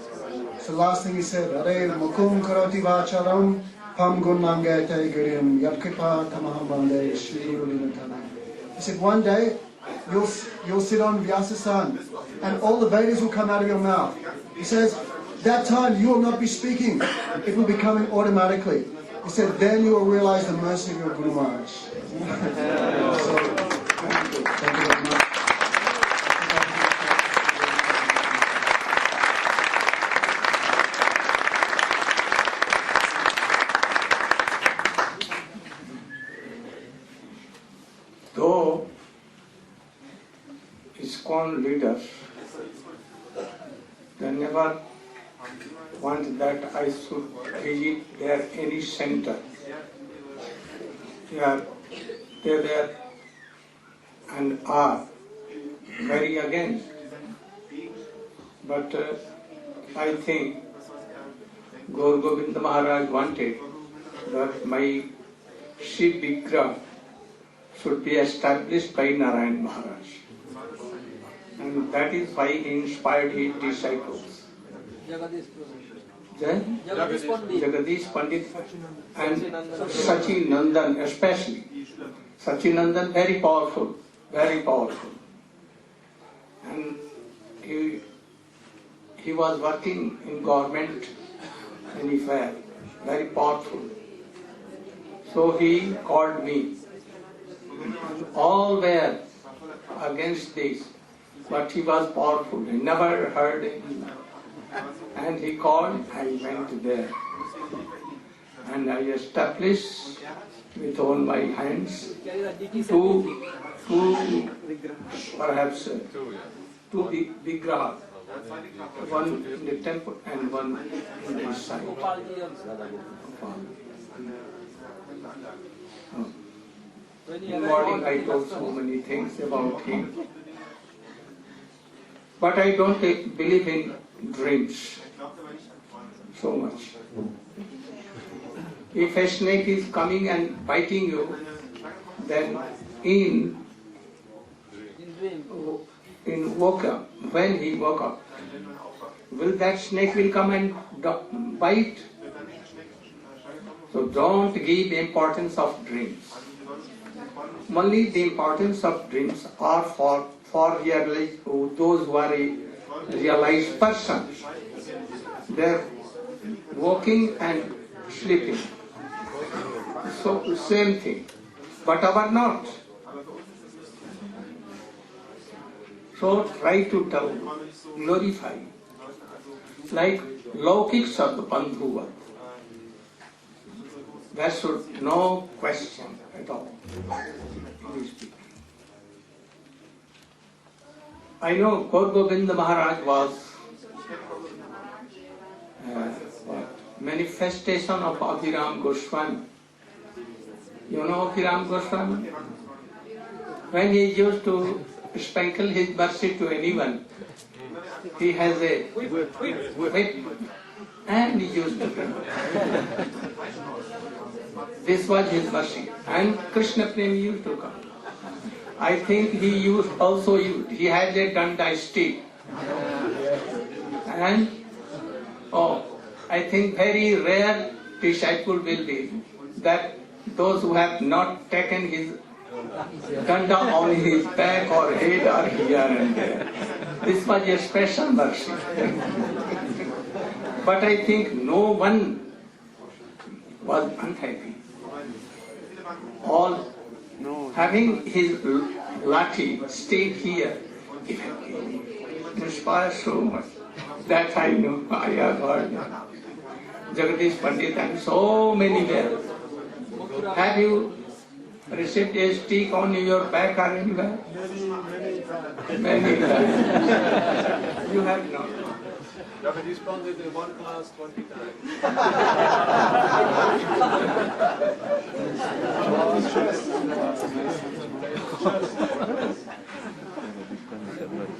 So last thing he said, Hare Mukum Karoti Vacharam Pam Gunmangate Gurim Yatkripa Tamaham Bande Shri Guru Linatana. He said, one day you'll sit on Vyasasan and all the Vedas will come out of your mouth. He says, that time you will not be speaking, it will be coming automatically. He said, then you will realize the mercy of your Guru Maharaj. So, thank you very much. Though ISKCON leaders, they never want that I should visit their any center. They were and are very against. But I think Gaur Govinda Maharaj wanted that my Shiv Vigraha should be established by Narayana Maharaj. And that is why he inspired his disciples. Jagadish Pandit and Sachin Nandan especially. Sachin Nandan very powerful, very powerful. And he was working in government affair, very powerful. So he called me. All were against this, but he was powerful. He never heard him. And he called, I went there. And I established with all my hands two perhaps two vigraha. One in the temple and one in the side. In the morning I told so many things about him. But I don't believe in dreams so much. If a snake is coming and biting you, then when he woke up, will that snake will come and bite? So don't give importance of dreams. Only the importance of dreams are for those who are a realized person. They're walking and sleeping. So same thing. But our not. So try to tell, glorify. Like Laukik Sabd Bandhuvat. There should no question at all. I know Gaur Govinda Maharaj was manifestation of Abhiram Goswami. You know Abhiram Goswami? When he used to sprinkle his mercy to anyone, he has a whip and he used to drink. This was his mercy. And Krishna Prem used to come. I think he he had a danda stick. And I think very rare disciple will be that those who have not taken his danda on his back or head or here and there. This was a special mercy. But I think no one was unhappy. All having his lathi stayed here, it inspires so much. That I know, I have heard. Jagadish Pandit and so many there. Have you received a stick on your back or anywhere? Many times. You have not. Jagadish Pandit in one class 20 times.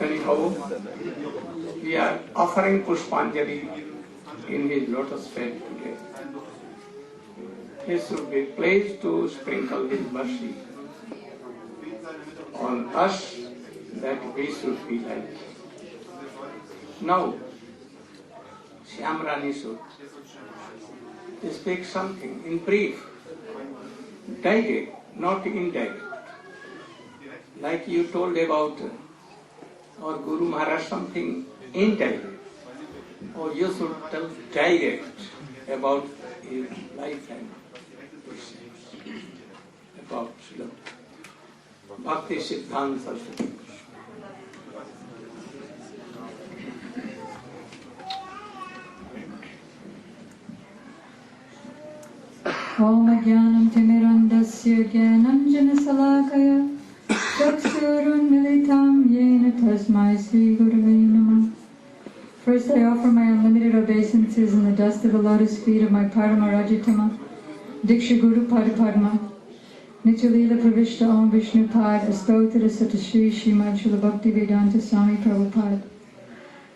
Anyhow, we are offering Pushpanjali in his lotus feet today. He should be pleased to sprinkle his mercy on us that we should be like. Now, Shyamrani should speak something in brief, direct, not indirect. Like you told about our Guru Maharaj something indirect, or you should tell direct about his life and about Bhakti Siddhanta Saraswati. Om Ajnanam Timirandasya Jnanam Janasalakaya Chaksurunmilitam Yena Tasmai Sri Gurave Namah. First I offer my unlimited obeisances in the dust of the lotus feet of my Paramarajatama, Diksha Guru Padapadma, Nityalila Pravishta Om Vishnu Pad, Astotara Satashri Srimad Srila Bhakti Vedanta Swami Prabhupada.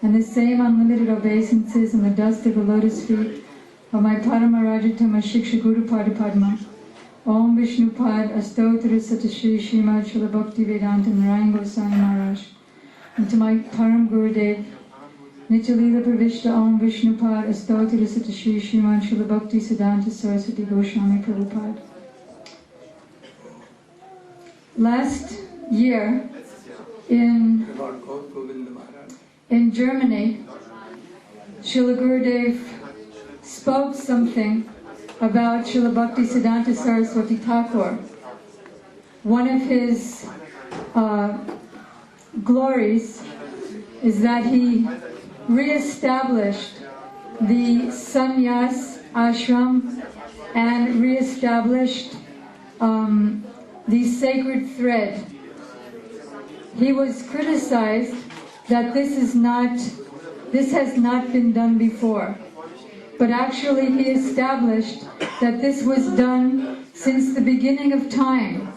And the same unlimited obeisances in the dust of the lotus feet of my Paramarajatama Shiksha Guru Padapadma, Om Vishnu Pad, Astotara Satashri Srimad Srila Bhakti Vedanta Narayana Goswami Maharaj. And to my Param Gurudev, Nityalila Pravishta Om Vishnu Pad, Astotara Satashri Srimad Srila Bhakti Siddhanta Saraswati Goswami Prabhupada. Last year in Germany, Srila Gurudev spoke something about Srila Bhakti Siddhanta Saraswati Thakur. One of his glories is that he re-established the sannyas ashram and re-established the sacred thread. He was criticized that this has not been done before. But actually he established that this was done since the beginning of time.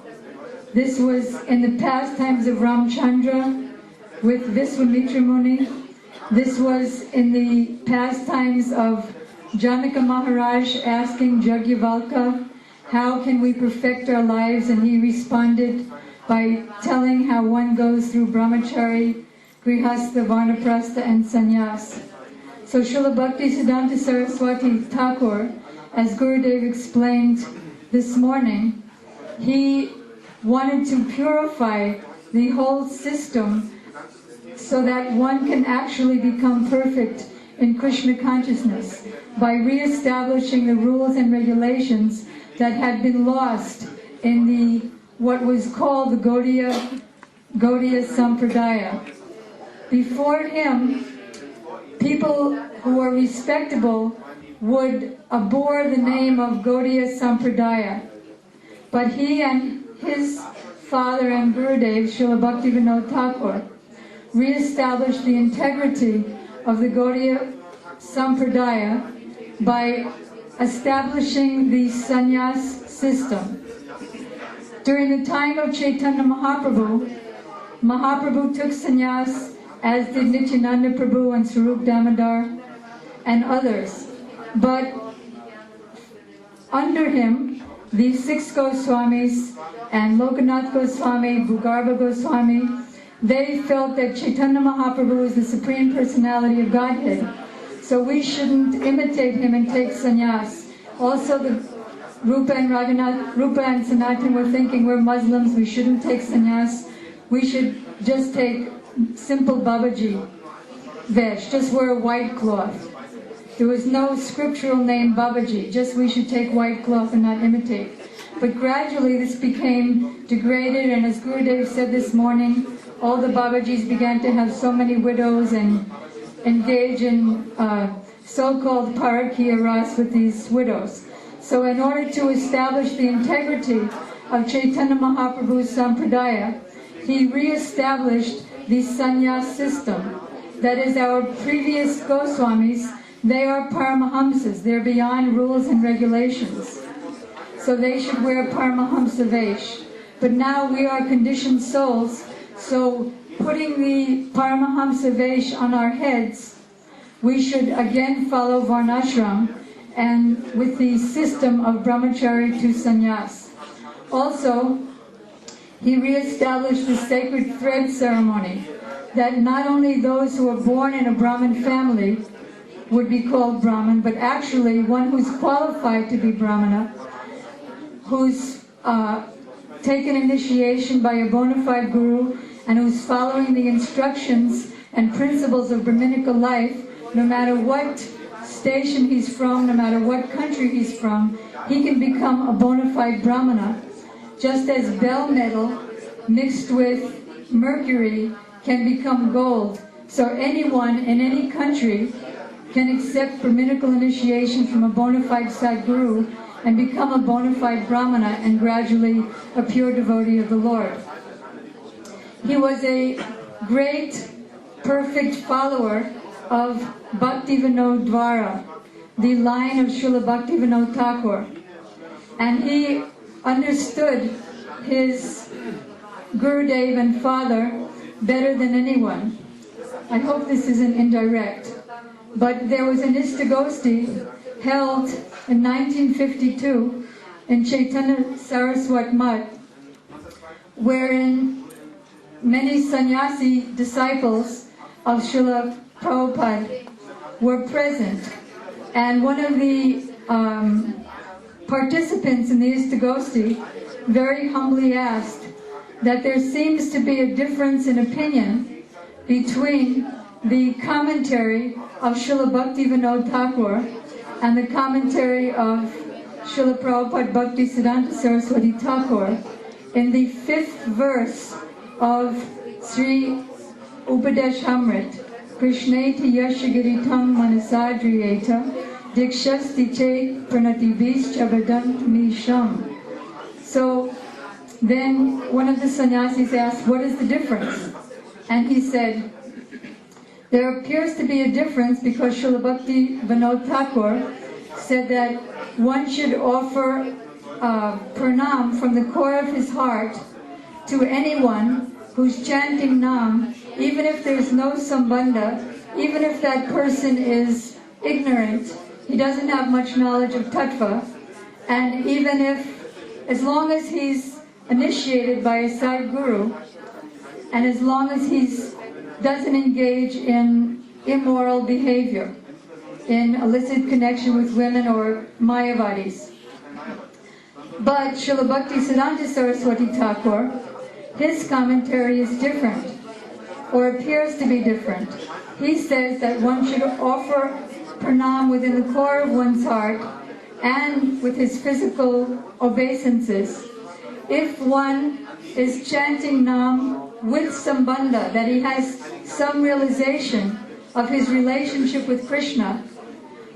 This was in the pastimes of Ramchandra with Viswamitra Muni. This was in the pastimes of Janaka Maharaj asking Jagyavalka, how can we perfect our lives? And he responded by telling how one goes through brahmachari, grihastha, vanaprastha and sannyas. So Srila Bhakti Siddhanta Saraswati Thakur, as Gurudev explained this morning, he wanted to purify the whole system so that one can actually become perfect in Krishna consciousness by re-establishing the rules and regulations that had been lost in the what was called the Gaudiya Sampradaya. Before him, people who were respectable would abhor the name of Gaudiya Sampradaya. But he and his father and Gurudev, Srila Bhaktivinoda Thakur, re-established the integrity of the Gaudiya Sampradaya by establishing the sannyas system. During the time of Chaitanya Mahaprabhu, Mahaprabhu took sannyas, as did Nityananda Prabhu and Swarup Damodar and others. But under him, the 6 Goswamis and Lokanath Goswami, Bhugarbha Goswami, they felt that Chaitanya Mahaprabhu is the Supreme Personality of Godhead. So we shouldn't imitate him and take sannyas. Also the Rupa and Sanatan were thinking we're Muslims, we shouldn't take sannyas. We should just take simple Babaji vesh, just wear a white cloth. There was no scriptural name Babaji, just we should take white cloth and not imitate. But gradually this became degraded, and as Gurudev said this morning, all the Babajis began to have so many widows, and engage in so-called parakiya ras with these widows. So in order to establish the integrity of Chaitanya Mahaprabhu's Sampradaya, he re-established the sannyas system. That is, our previous Goswamis, they are Paramahamsas. They're beyond rules and regulations. So they should wear Paramahamsa Vesh. But now we are conditioned souls, so putting the Paramahamsa Vesh on our heads, we should again follow Varnashram and with the system of Brahmachari to Sannyas. Also, he re-established the sacred thread ceremony, that not only those who are born in a Brahmin family would be called Brahmin, but actually one who's qualified to be Brahmana, who's taken initiation by a bona fide guru, and who's following the instructions and principles of Brahminical life, no matter what station he's from, no matter what country he's from, he can become a bona fide Brahmana. Just as bell metal mixed with mercury can become gold. So anyone in any country can accept Brahminical initiation from a bona fide Sadguru and become a bona fide Brahmana and gradually a pure devotee of the Lord. He was a great, perfect follower of Bhaktivinoda Dwara, the line of Srila Bhaktivinoda Thakur. And he understood his Gurudev and father better than anyone. I hope this isn't indirect. But there was an Istagosti held in 1952 in Chaitanya Saraswat Mutt, wherein many sannyasi disciples of Srila Prabhupada were present. And one of the participants in the Istagosti very humbly asked that there seems to be a difference in opinion between the commentary of Srila Bhaktivinoda Thakur and the commentary of Srila Prabhupada Bhaktisiddhanta Saraswati Thakur in the 5th verse of Sri Upadeshamrit, Krishneti Yashagiritam Manasadriyeta Dikshasti Che Pranatibis Chabadam Misham. So then one of the sannyasis asked, what is the difference? And he said, there appears to be a difference because Srila Bhaktivinoda Thakur said that one should offer pranam from the core of his heart to anyone who's chanting Nam, even if there's no sambandha, even if that person is ignorant, he doesn't have much knowledge of tattva, and even if, as long as he's initiated by a Sadguru, and as long as he doesn't engage in immoral behavior, in illicit connection with women or Mayavadis. But Srila Bhaktisiddhanta Saraswati Thakur, his commentary is different, or appears to be different. He says that one should offer pranam within the core of one's heart and with his physical obeisances. If one is chanting Nam with sambandha, that he has some realization of his relationship with Krishna,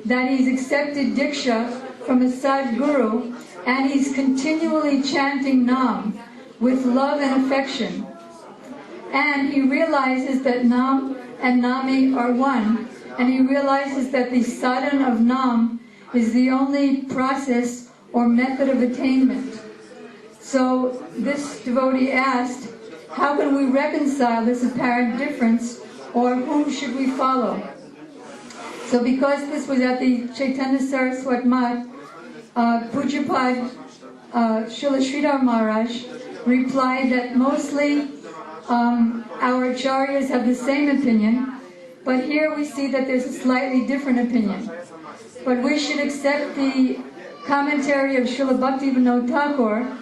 that he's accepted Diksha from a Sadguru, and he's continually chanting Nam with love and affection. And he realizes that Nam and Nami are one, and he realizes that the sadhana of Nam is the only process or method of attainment. So this devotee asked, how can we reconcile this apparent difference, or whom should we follow? So because this was at the Chaitanya Saraswat Mutt, Pujapad Srila Sridhar Maharaj replied that mostly our acharyas have the same opinion, but here we see that there's a slightly different opinion. But we should accept the commentary of Srila Bhaktivinoda Thakur,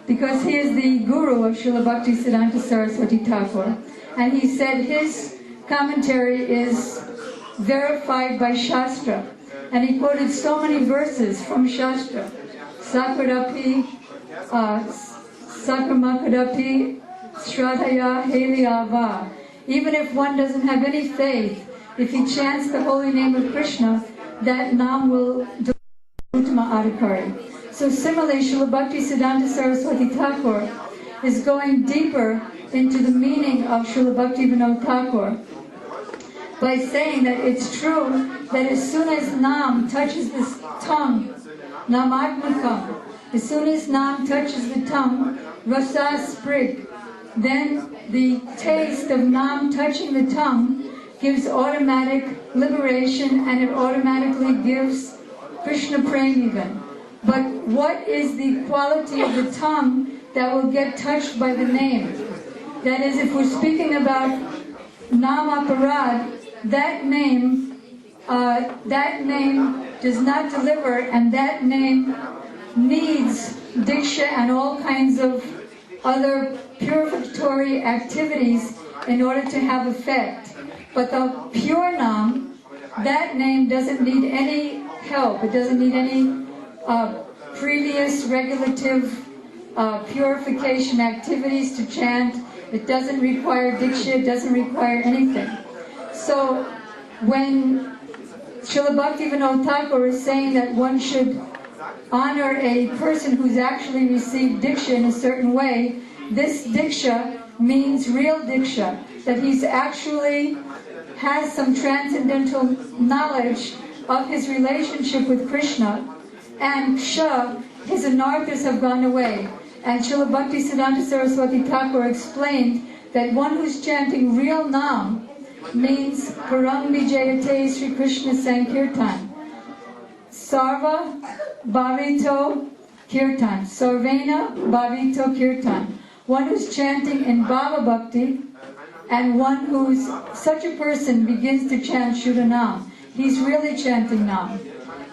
because he is the guru of Srila Bhaktisiddhanta Saraswati Thakur. And he said his commentary is verified by Shastra. And he quoted so many verses from Shastra. Sakradapi, Sakramakadapi, Shradhaya Heliava. Even if one doesn't have any faith, if he chants the holy name of Krishna, that Nam will do Uttama Adhikari. So similarly, Srila Bhaktisiddhanta Saraswati Thakur is going deeper into the meaning of Srila Bhaktivinoda Thakur by saying that it's true that as soon as Nam touches this tongue, Namatmakam, as soon as Nam touches the tongue, Rasa sprig, then the taste of Nam touching the tongue gives automatic liberation, and it automatically gives Krishna Prem even. But what is the quality of the tongue that will get touched by the name? That is, if we're speaking about Nam Aparad, that name does not deliver, and that name needs Diksha and all kinds of other purificatory activities in order to have effect. But the pure Nam, that name doesn't need any help. It doesn't need any previous regulative purification activities to chant. It doesn't require Diksha, it doesn't require anything. So when Srila Bhaktivinoda Thakur is saying that one should honor a person who's actually received Diksha in a certain way, this Diksha means real Diksha, that he's actually has some transcendental knowledge of his relationship with Krishna, and Ksha, his anarthas have gone away. And Srila Bhaktisiddhanta Saraswati Thakur explained that one who's chanting real Nam means Param Vijayate Sri Krishna Sankirtan. Sarva Bhavito Kirtan. Sarvena Bhavito Kirtan. One who's chanting in Bhava Bhakti, and one who's, such a person begins to chant Shuddha Nam. He's really chanting Nam.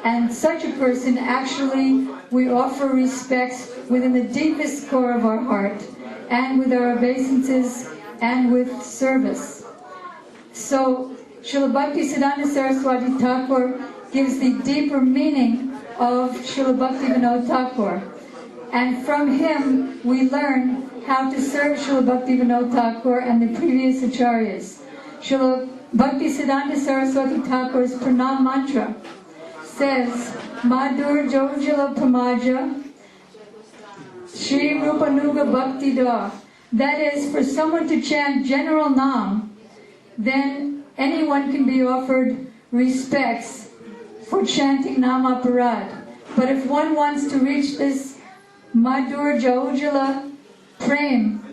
And such a person, actually, we offer respects within the deepest core of our heart, and with our obeisances, and with service. So, Srila Bhaktisiddhanta Saraswati Thakur gives the deeper meaning of Srila Bhaktivinoda Thakur. And from him, we learn how to serve Srila Bhaktivinoda Thakur and the previous acharyas. Srila Bhaktisiddhanta Saraswati Thakur's pranam mantra says, Madhur Jojala Pramaja Shri Rupanuga Bhakti Da. That is, for someone to chant general Nam, then anyone can be offered respects for chanting Nam Aparad. But if one wants to reach this Madhur Jojala Prem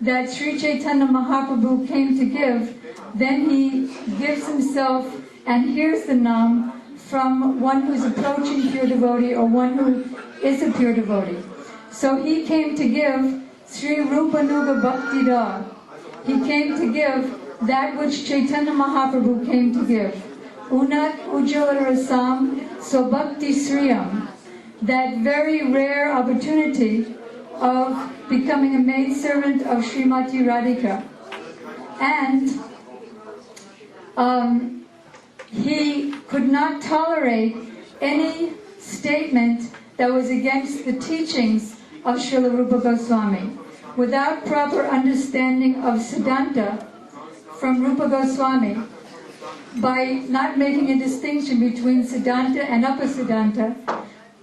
that Sri Chaitanya Mahaprabhu came to give, then he gives himself and hears the Nam from one who's approaching pure devotee or one who is a pure devotee. So he came to give Sri Rupanuga Bhakti Da. He came to give that which Chaitanya Mahaprabhu came to give. Unat Ujjala Rasam Swabhakti Sriyam. That very rare opportunity of becoming a maidservant of Srimati Radhika. And he could not tolerate any statement that was against the teachings of Srila Rupa Goswami. Without proper understanding of Siddhanta from Rupa Goswami, by not making a distinction between Siddhanta and Upasiddhanta,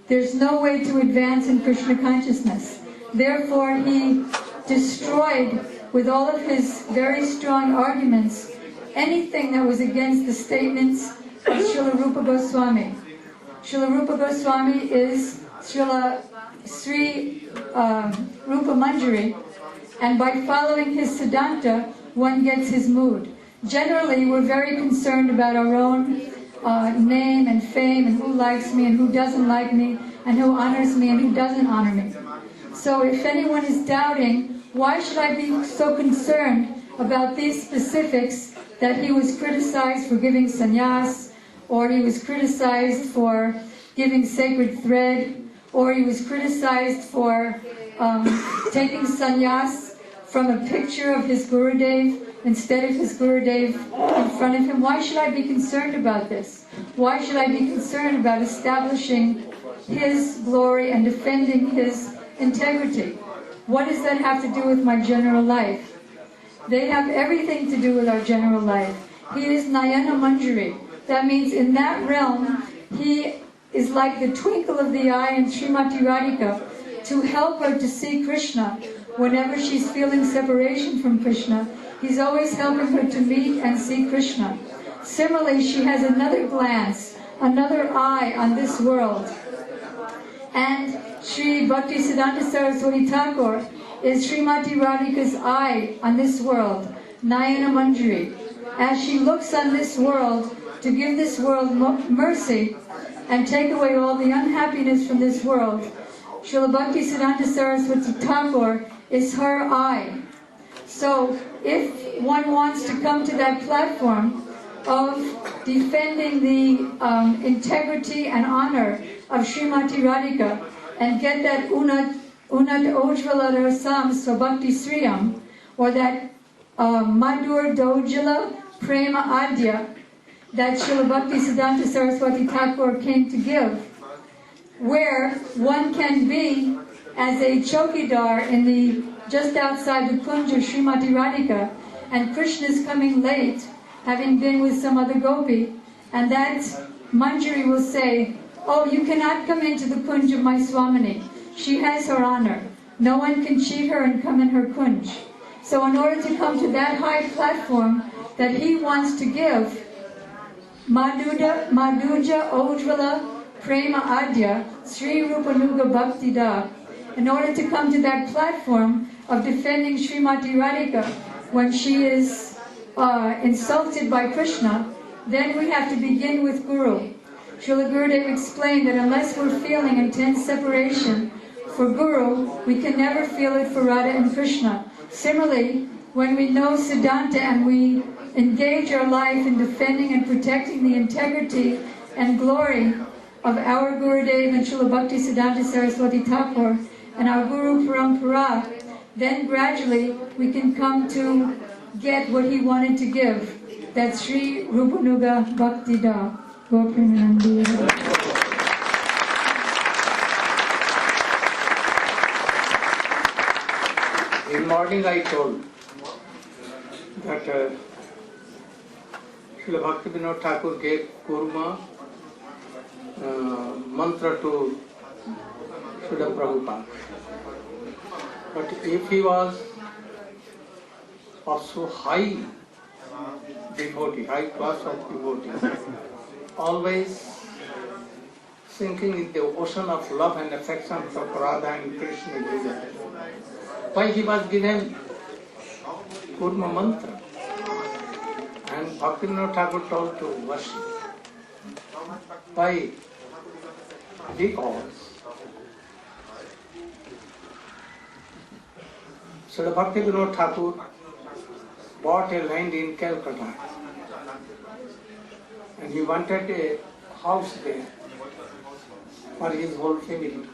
there's no way to advance in Krishna consciousness. Therefore, he destroyed, with all of his very strong arguments, anything that was against the statements of Srila Rupa Goswami. Srila Rupa Goswami is Srila Sri Rupa Manjari, and by following his Siddhanta, one gets his mood. Generally, we're very concerned about our own name and fame, and who likes me and who doesn't like me, and who honors me and who doesn't honor me. So if anyone is doubting, why should I be so concerned about these specifics, that he was criticized for giving sannyas, or he was criticized for giving sacred thread, or he was criticized for taking sannyas from a picture of his Gurudev instead of his Gurudev in front of him? Why should I be concerned about this? Why should I be concerned about establishing his glory and defending his integrity? What does that have to do with my general life? They have everything to do with our general life. He is Nayana Manjari. That means in that realm, he is like the twinkle of the eye in Srimati Radhika to help her to see Krishna. Whenever she's feeling separation from Krishna, he's always helping her to meet and see Krishna. Similarly, she has another glance, another eye on this world. And Sri Bhaktisiddhanta Saraswati Thakur is Srimati Radhika's eye on this world, Nayana Manjari. As she looks on this world to give this world mercy and take away all the unhappiness from this world, Srila Bhaktisiddhanta Saraswati Thakur is her eye. So if one wants to come to that platform of defending the integrity and honor of Srimati Radhika and get that Unat Ojvala Rasam Swabhakti Sriyam, or that Madhur Dojala Prema Adya that Srila Bhaktisiddhanta Saraswati Thakur came to give, where one can be as a chokidar in the just outside the kunj of Srimati Radhika, and Krishna is coming late, having been with some other gopi, and that Manjari will say, "Oh, you cannot come into the kunj of my Swamini. She has her honor. No one can cheat her and come in her kunj." So in order to come to that high platform that he wants to give, Madhuja Ojvala Prema Adya Sri Rupanuga Bhakti Da, in order to come to that platform of defending Srimati Radhika when she is insulted by Krishna, then we have to begin with Guru. Srila Gurudev explained that unless we're feeling intense separation for Guru, we can never feel it for Radha and Krishna. Similarly, when we know Siddhanta and we engage our life in defending and protecting the integrity and glory of our Gurudev and Srila Bhaktisiddhanta Saraswati Thakur and our Guru Parampara, then gradually we can come to get what he wanted to give. That's Sri Rupanuga Bhakti Da. In morning I told that Srila Bhaktivinoda Thakur gave Kurma mantra to Srila Prabhupada. But if he was also high devotee, high class of devotee, always sinking in the ocean of love and affection of Radha and Krishna, why he was given Kurma mantra? And Bhaktivinoda Thakur told to worship. Why? Because Srila Bhaktivinoda Thakur bought a land in Calcutta and he wanted a house there for his whole family.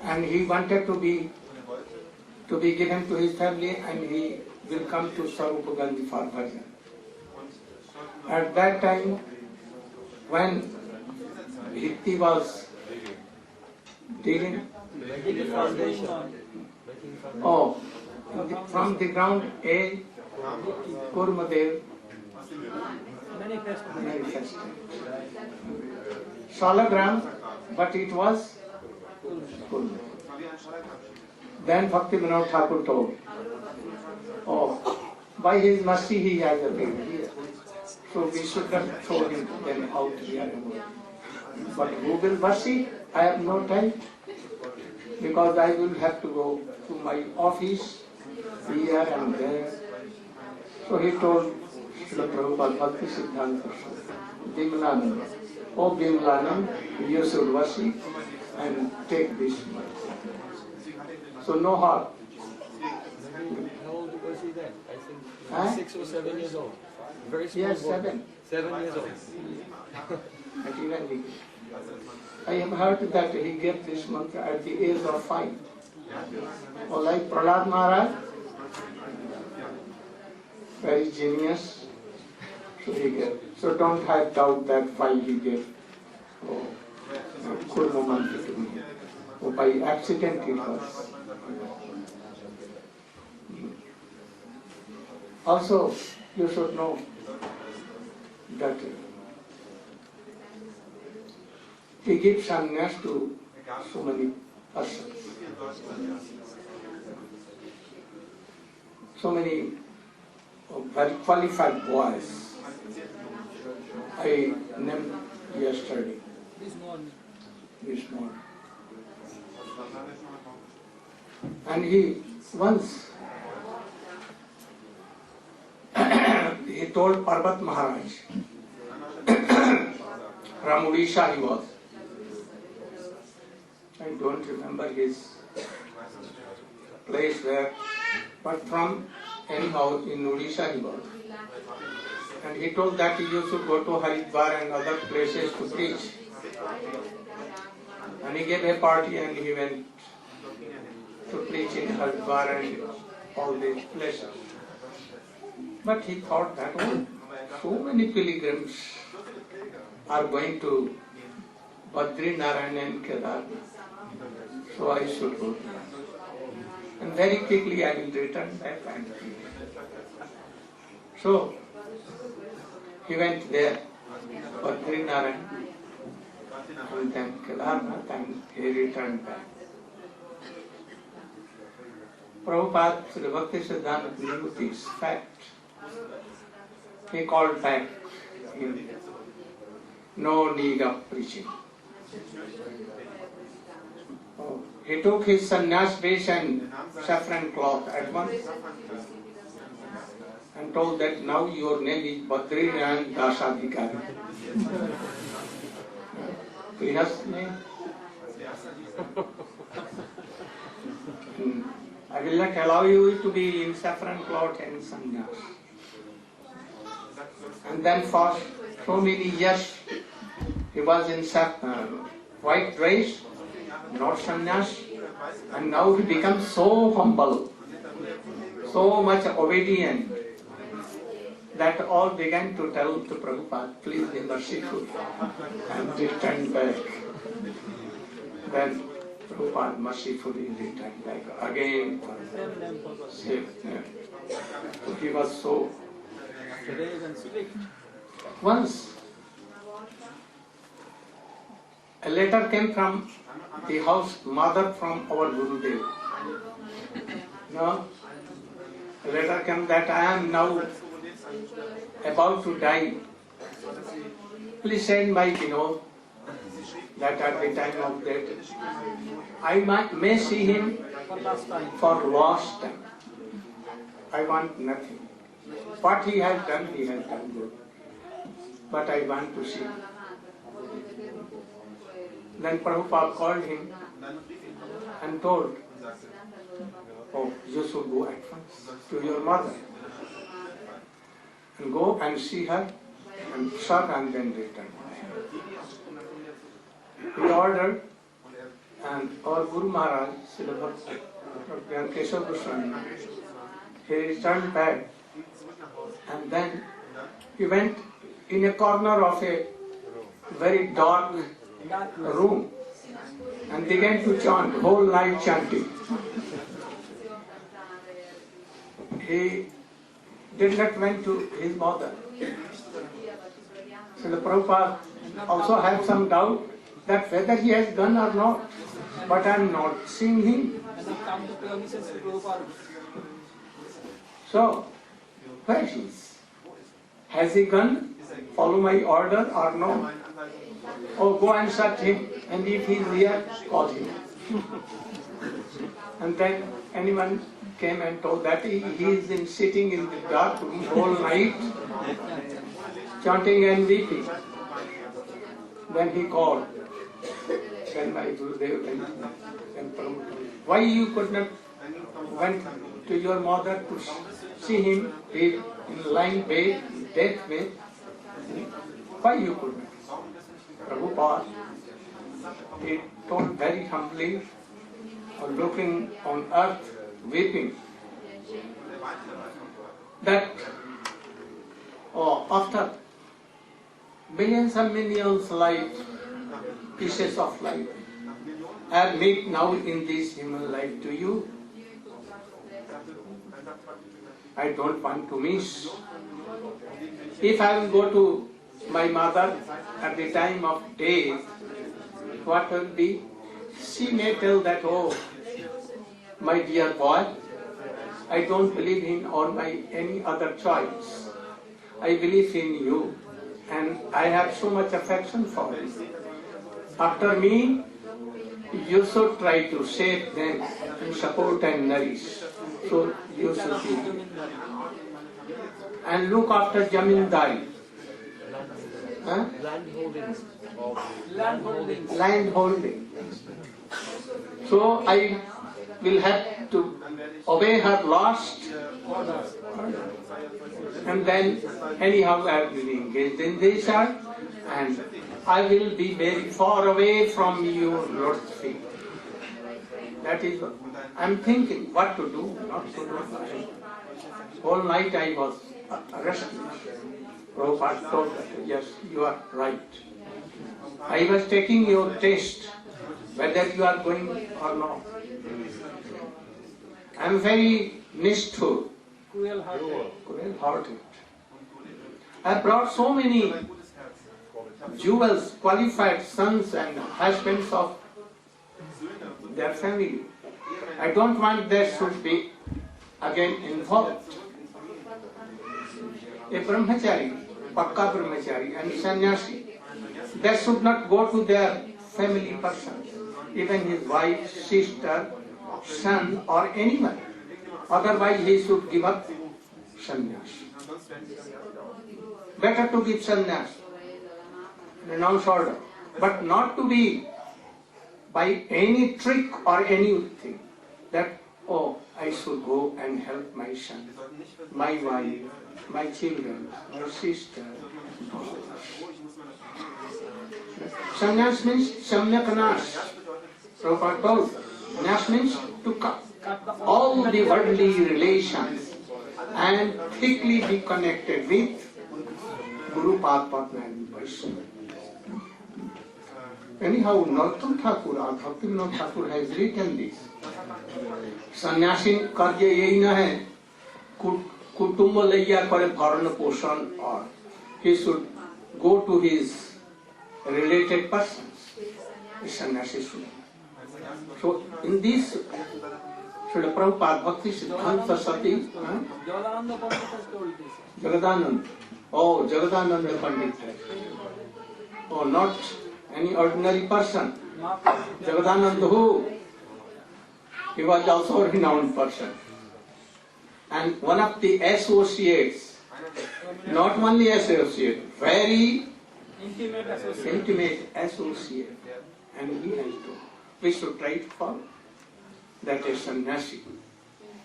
And he wanted to be given to his family, and he will come to Sarupa Gandhi for bhajan. At that time, when Bhikti was digging, from the ground a Kurmadev manifested. Salagram, but it was Kurma. Then Bhaktivinoda Thakur told, by his mercy he has appeared here. So we should not throw him then out here. But who will mercy? I have no time, because I will have to go to my office here and there. So he told Srila Prabhupada Bhaktisiddhanta Bimlanand, Bimlanand, you should worship and take this money. So no harm. How old was he then? I think 6 or 7 years old. Very small. Yes, 7. 7 years old. But even he, I have heard that he gave this mantra at the age of 5. Or like Prahlad Maharaj, very genius. So he gave. So don't have doubt that why he gave Kurma mantra to me. By accident it was. Also, you should know that he gives sannyas to so many persons. So many very qualified boys. I named yesterday, this morning. And he once he told Parvat Maharaj, from Odisha he was. I don't remember his place where, but from anyhow in Odisha he was. And he told that you should go to Haridwar and other places to preach. And he gave a party and he went to preach in Haridwar and all these places. But he thought that, oh, so many pilgrims are going to Badri, Narayana and Kedarnath. So I should go. And very quickly I will return back and so he went there, Badri, Narayana, and then Kedarnath, and he returned back. Prabhupada, Sri Bhakti Siddhanta Vinayuti's fact, he called back in no need of preaching. Oh, he took his sannyas vesh and saffron cloth at once and told that now your name is Badri and Dasadhikari. Prihas name. I will not allow you to be in saffron cloth and sannyas. And then for so many years he was in white dress, not sannyas, and now he becomes so humble, so much obedient, that all began to tell to Prabhupada, please be merciful and return back. Then Prabhupada mercifully returned back again. He was so. Once a letter came from the house mother from our Gurudev. No, a letter came that I am now about to die. Please send my Vinod that at the time of death I may see him for last time. I want nothing. What he has done good. But I want to see him. Then Prabhupada called him and told, oh, you should go at once to your mother and go and see her and serve and then return. He ordered, and our Guru Maharaj, Srila Bhakti Keshav Goswami, he returned back and then he went in a corner of a very dark room and began to chant, whole night chanting. He did not went to his mother. So the Prabhupada also had some doubt that whether he has gone or not, but I am not seeing him. So, where he is? Has he gone? Follow my order or no? Oh, go and search him, and if he is here, call him. And then anyone came and told that he is sitting in the dark room whole night, chanting and weeping. Then he called. Then my Gurudev went, why you could not went to your mother to see him in lying bed, death bed? Why you could not? Prabhupada, he told very humbly, looking on earth, weeping, that after billions and millions life, pieces of life, are made now in this human life to you. I don't want to miss. If I will go to my mother at the time of death, what will be? She may tell that, oh, my dear boy, I don't believe in or my any other choice. I believe in you and I have so much affection for you. After me, you should try to save them and support and nourish. So you should be. And look after Jamindari. Huh? Land holding. So I will have to obey her last, and then anyhow I will be engaged in this art, and I will be very far away from your Lord's feet. That is what I am thinking, what to do, not to do. Whole night I was restless. Prabhupada told that, yes, you are right. I was taking your test, whether you are going or not. I am very nisthur, cruel-hearted. I brought so many jewels, qualified sons and husbands of their family. I don't want they should be again involved. A brahmachari, pakka brahmachari and sannyasi, they should not go to their family persons, even his wife, sister, son or anyone. Otherwise he should give up sannyas. Better to give sannyas, renounce order, but not to be by any trick or anything that, oh, I should go and help my son, my wife, my children, or sister. Sannyas means samyak nash. Prabhupada told, nash means to cut all the worldly relations and thickly be connected with Guru Padma and Vaishnava. Anyhow, Narottam Thakur or Bhaktivinoda Thakur has written this. Sannyasi karya yehi na hai, kutumba laiya kare bharana poshan, or he should go to his related persons. Sannyasi should. So in this, Srila Prabhupada Bhakti Siddhanta Sati, Jagadananda. Oh, Jagadananda Pandit. Oh, not any ordinary person. Jagadananda who? He was also a renowned person. And one of the associates, not only associate, very intimate associate. And he has to, we should try to follow. That is sannyasi.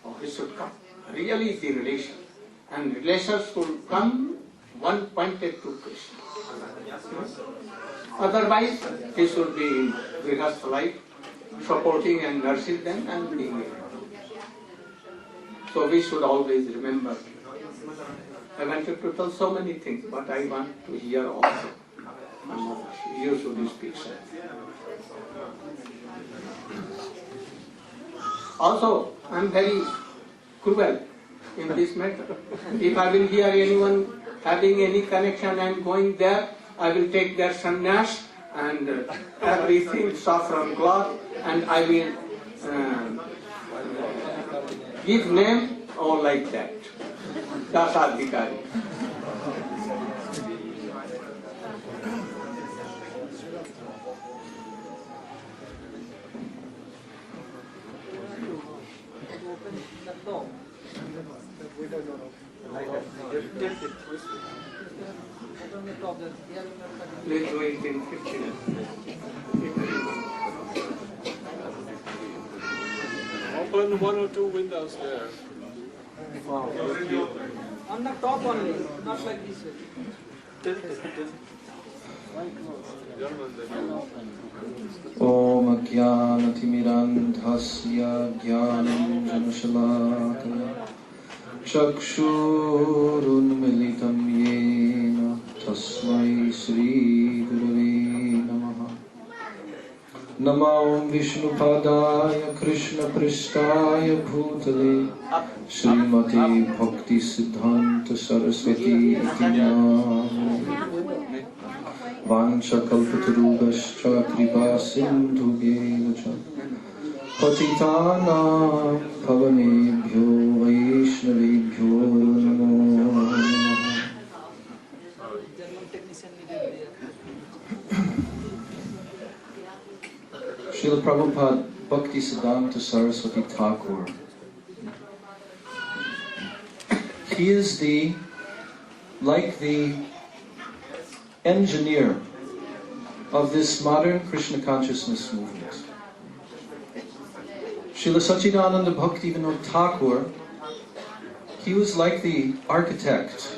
Oh, he should come. Really the relation. And relations should come one pointed to Krishna. Otherwise, he should be in grihastha life, supporting and nursing them and being there. So we should always remember. I wanted to tell so many things, but I want to hear also. You should speak. Also, I am very cruel in this matter. If I will hear anyone having any connection and going there, I will take their sannyas and everything, saffron cloth, and I will give name or like that. Dasadhikari. Please do it in 15 minutes. Open one or two windows there. On the top only, not like this way. Om Jnanatimidandhasya Jnananjanashalakaya Chakshurunmilitam Yena Tasmai Sri Gurave Namaha Namo Vishnupadaya Krishna Pristaya Bhutale Srimati Bhakti Siddhanta Saraswati Iti Namani Vancha Kalpatarubhascha Kripa Sindhu Bheva Patitana Pavanebhyo Vaishnavebhyo Namo Namaha. Srila Prabhupada Bhakti Siddhanta Saraswati Thakur. He is like the engineer of this modern Krishna consciousness movement. Srila Sachidananda Bhaktivinoda Thakur, he was like the architect.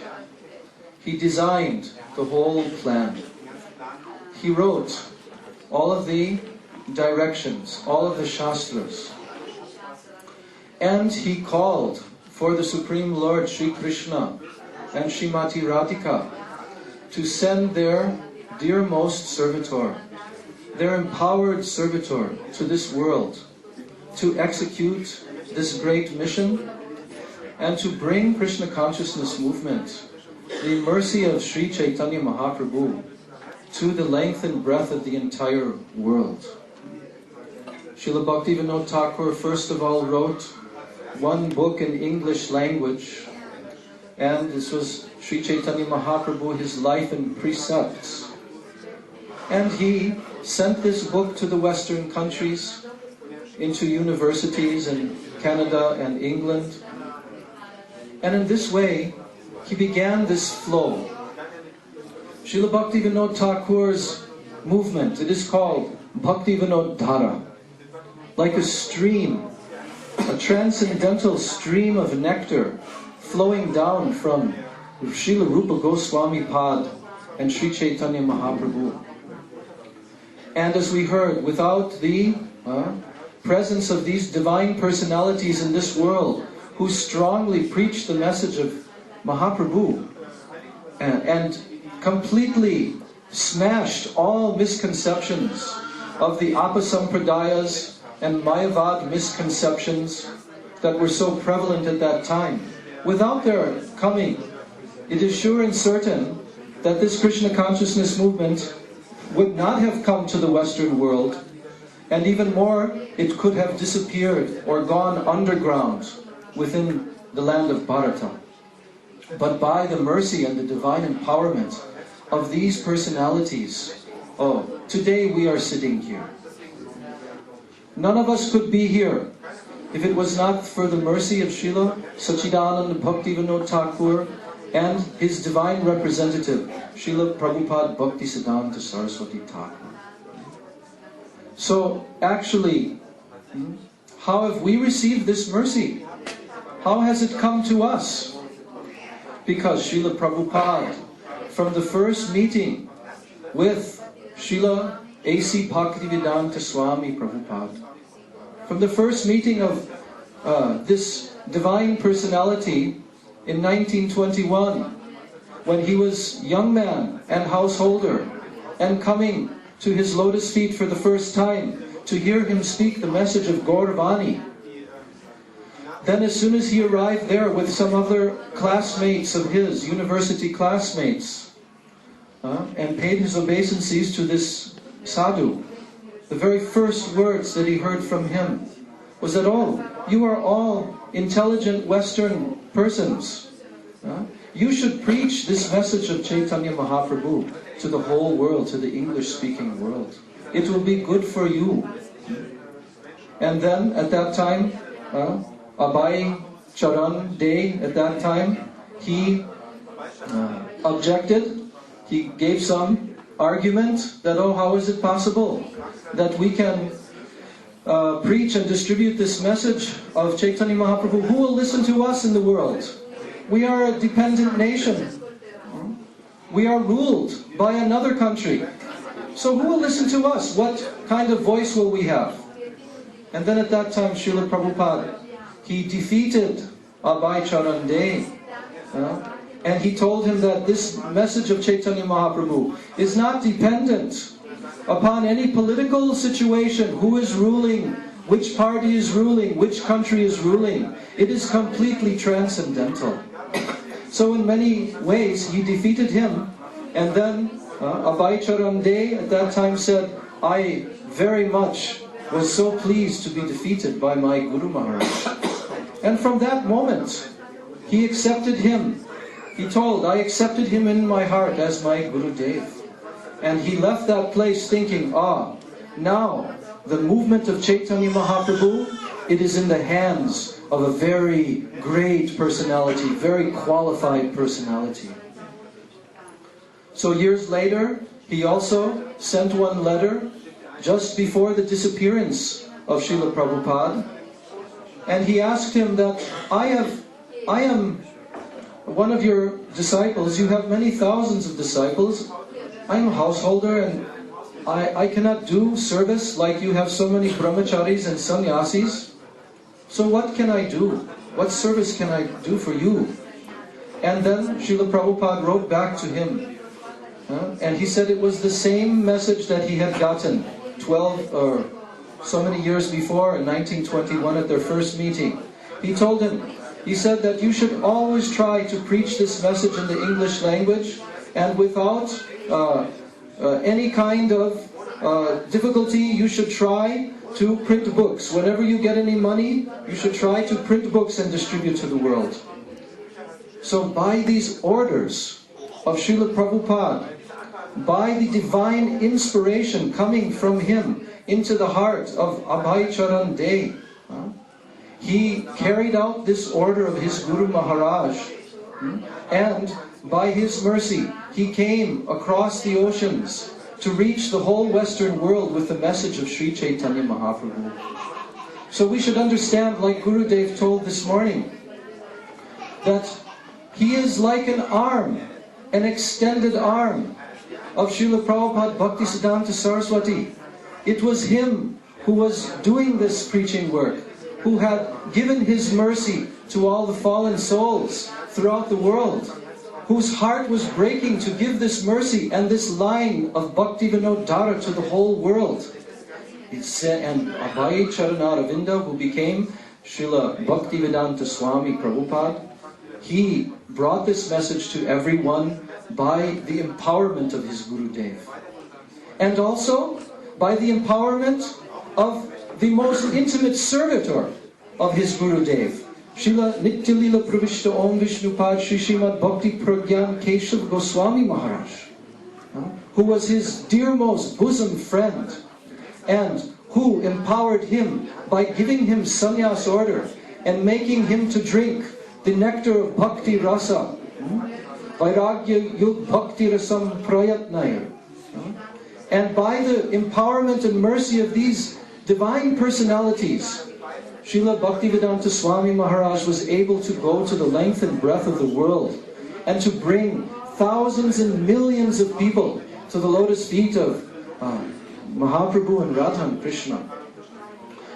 He designed the whole plan. He wrote all of the directions, all of the shastras. And he called for the Supreme Lord Sri Krishna and Srimati Radhika to send their dearmost servitor, their empowered servitor to this world, to execute this great mission and to bring Krishna consciousness movement, the mercy of Sri Chaitanya Mahaprabhu, to the length and breadth of the entire world. Srila Bhaktivinoda Thakur first of all wrote one book in English language, and this was Sri Chaitanya Mahaprabhu, his life and precepts. And he sent this book to the Western countries, into universities in Canada and England. And in this way, he began this flow. Srila Bhaktivinoda Thakur's movement, it is called Bhaktivinoda Dhara, like a stream, a transcendental stream of nectar flowing down from Srila Rupa Goswami Pad and Sri Chaitanya Mahaprabhu. And as we heard, without the presence of these divine personalities in this world who strongly preach the message of Mahaprabhu and completely smashed all misconceptions of the Apasampradayas and Mayavad misconceptions that were so prevalent at that time. Without their coming, it is sure and certain that this Krishna consciousness movement would not have come to the Western world, and even more, it could have disappeared or gone underground within the land of Bharata. But by the mercy and the divine empowerment of these personalities, today we are sitting here. None of us could be here if it was not for the mercy of Srila Sachidananda Bhaktivinoda Thakur and his divine representative, Srila Prabhupada Bhaktisiddhanta Saraswati Thakur. So actually, how have we received this mercy? How has it come to us? Because Srila Prabhupada, from the first meeting with Srila A.C. Bhaktivedanta Swami Prabhupada, from the first meeting of this divine personality in 1921, when he was young man and householder, and coming to his lotus feet for the first time to hear him speak the message of Gauravani. Then as soon as he arrived there with some other classmates of his, university classmates, and paid his obeisances to this sadhu, the very first words that he heard from him was that, you are all intelligent Western persons. You should preach this message of Chaitanya Mahaprabhu to the whole world, to the English-speaking world. It will be good for you. And then at that time, Abai Charan Day, at that time, he objected. He gave some argument that, how is it possible that we can preach and distribute this message of Chaitanya Mahaprabhu? Who will listen to us in the world? We are a dependent nation. We are ruled by another country. So who will listen to us? What kind of voice will we have? And then at that time, Srila Prabhupada, he defeated Abai Charan Day. And he told him that this message of Chaitanya Mahaprabhu is not dependent upon any political situation, who is ruling, which party is ruling, which country is ruling. It is completely transcendental. So in many ways, he defeated him, and then Abhay Charan De at that time said, I very much was so pleased to be defeated by my Guru Maharaj. And from that moment, he accepted him. He told, I accepted him in my heart as my Guru Dev. And he left that place thinking, now the movement of Chaitanya Mahaprabhu, it is in the hands of a very great personality, very qualified personality. So years later, he also sent one letter just before the disappearance of Srila Prabhupada, and he asked him that, I am one of your disciples, you have many thousands of disciples, I am a householder and I cannot do service like you have so many brahmacharis and sannyasis, so what can I do? What service can I do for you? And then Srila Prabhupada wrote back to him, and he said it was the same message that he had gotten 12 or so many years before in 1921 at their first meeting. He told him, he said that you should always try to preach this message in the English language, and without any kind of difficulty, you should try to print books. Whenever you get any money, you should try to print books and distribute to the world. So by these orders of Srila Prabhupada, by the divine inspiration coming from him into the heart of Abhay Charan De, he carried out this order of his Guru Maharaj, and by his mercy, he came across the oceans to reach the whole Western world with the message of Sri Chaitanya Mahaprabhu. So we should understand, like Gurudev told this morning, that he is like an arm, an extended arm of Srila Prabhupada Bhaktisiddhanta Saraswati. It was him who was doing this preaching work, who had given his mercy to all the fallen souls throughout the world, whose heart was breaking to give this mercy and this line of Bhakti Vinod Dhara to the whole world. It said, and Abhay Charanaravinda, who became Srila Bhaktivedanta Swami Prabhupada, he brought this message to everyone by the empowerment of his Gurudev. And also by the empowerment of the most intimate servitor of his Gurudev, Srila Nityalila Pravishta Om Vishnupad Shri Srimad Bhakti Pragyan Keshav Goswami Maharaj, who was his dearmost bosom friend, and who empowered him by giving him sannyas order and making him to drink the nectar of Bhakti Rasa, Vairagya Yug Bhakti Rasam Prayatnaya. And by the empowerment and mercy of these divine personalities, Srila Bhaktivedanta Swami Maharaj was able to go to the length and breadth of the world and to bring thousands and millions of people to the lotus feet of Mahaprabhu and Radha and Krishna.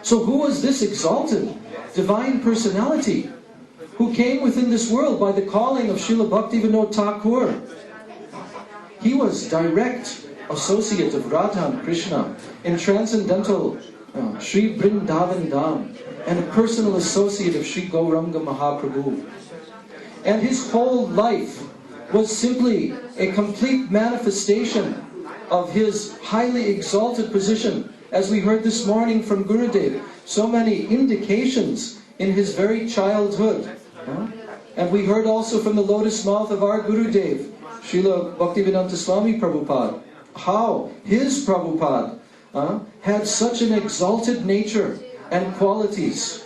So who was this exalted divine personality who came within this world by the calling of Srila Bhaktivinoda Thakur? He was direct associate of Radha and Krishna in transcendental Sri Vrindavan Dham, and a personal associate of Sri Gauranga Mahaprabhu. And his whole life was simply a complete manifestation of his highly exalted position. As we heard this morning from Gurudev, so many indications in his very childhood. And we heard also from the lotus mouth of our Gurudev, Srila Bhaktivedanta Swami Prabhupada, how his Prabhupada had such an exalted nature and qualities,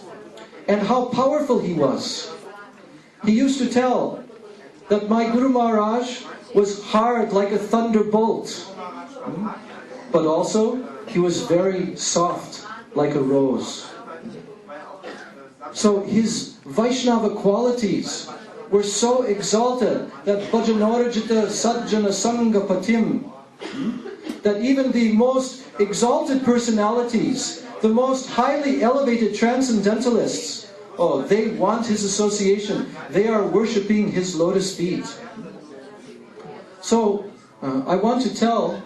and how powerful he was. He used to tell that my Guru Maharaj was hard like a thunderbolt, but also he was very soft like a rose. So his Vaishnava qualities were so exalted that Bhajanorajita Sajjana Sangha Patim, that even the most exalted personalities, the most highly elevated transcendentalists, they want his association. They are worshipping his lotus feet. So, I want to tell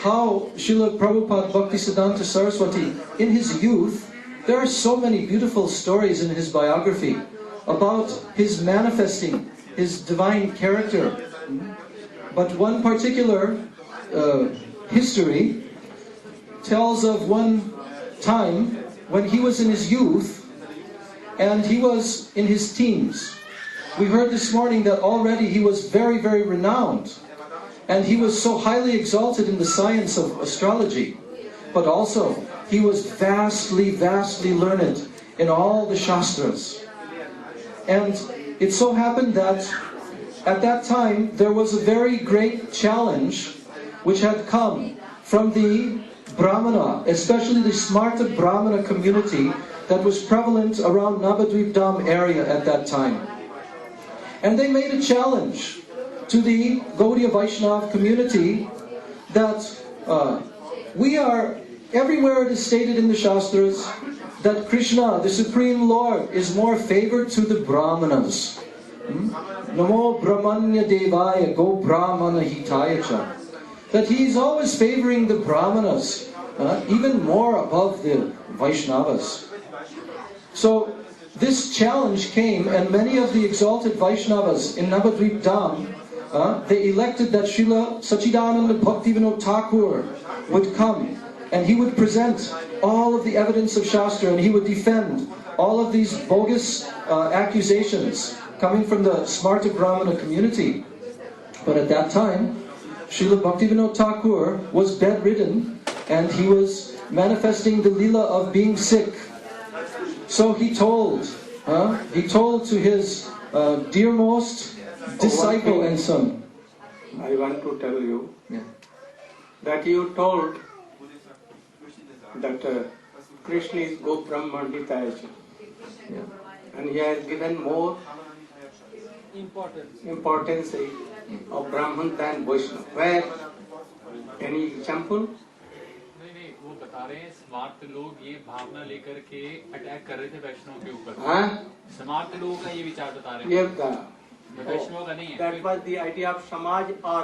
how Srila Prabhupada Bhaktisiddhanta Saraswati, in his youth, there are so many beautiful stories in his biography about his manifesting his divine character. But one particular history tells of one time when he was in his youth and he was in his teens. We heard this morning that already he was very, very renowned. And he was so highly exalted in the science of astrology. But also, he was vastly, vastly learned in all the Shastras. And it so happened that at that time, there was a very great challenge which had come from the Brahmana, especially the Smarta Brahmana community that was prevalent around Navadvip Dham area at that time. And they made a challenge to the Gaudiya Vaishnava community that we are, everywhere it is stated in the Shastras, that Krishna, the Supreme Lord, is more favored to the Brahmanas. Namo Brahmanya Devaya Go Brahmana Hitaya Cha. That he is always favoring the Brahmanas, even more above the Vaishnavas. So this challenge came, and many of the exalted Vaishnavas in Navadvip Dham, they elected that Srila Sachidananda Bhaktivinoda Thakur would come, and he would present all of the evidence of Shastra, and he would defend all of these bogus accusations coming from the Smarta Brahmana community. But at that time, Srila Bhaktivinoda Thakur was bedridden, and he was manifesting the lila of being sick. So he told to his dearmost disciple and son. I want to tell you that you told that Krishna is Go Brahman Hitaya. And he has given more importance of Brahman than Vaishnava. Where? Any example? नहीं वो बता रहे हैं smart लोग ये भावना लेकर के attack कर रहे थे वैष्णव के ऊपर। स्मार्ट लोगों का ये विचार बता रहे हैं। वैष्णव का नहीं है। That was the idea of Samaj or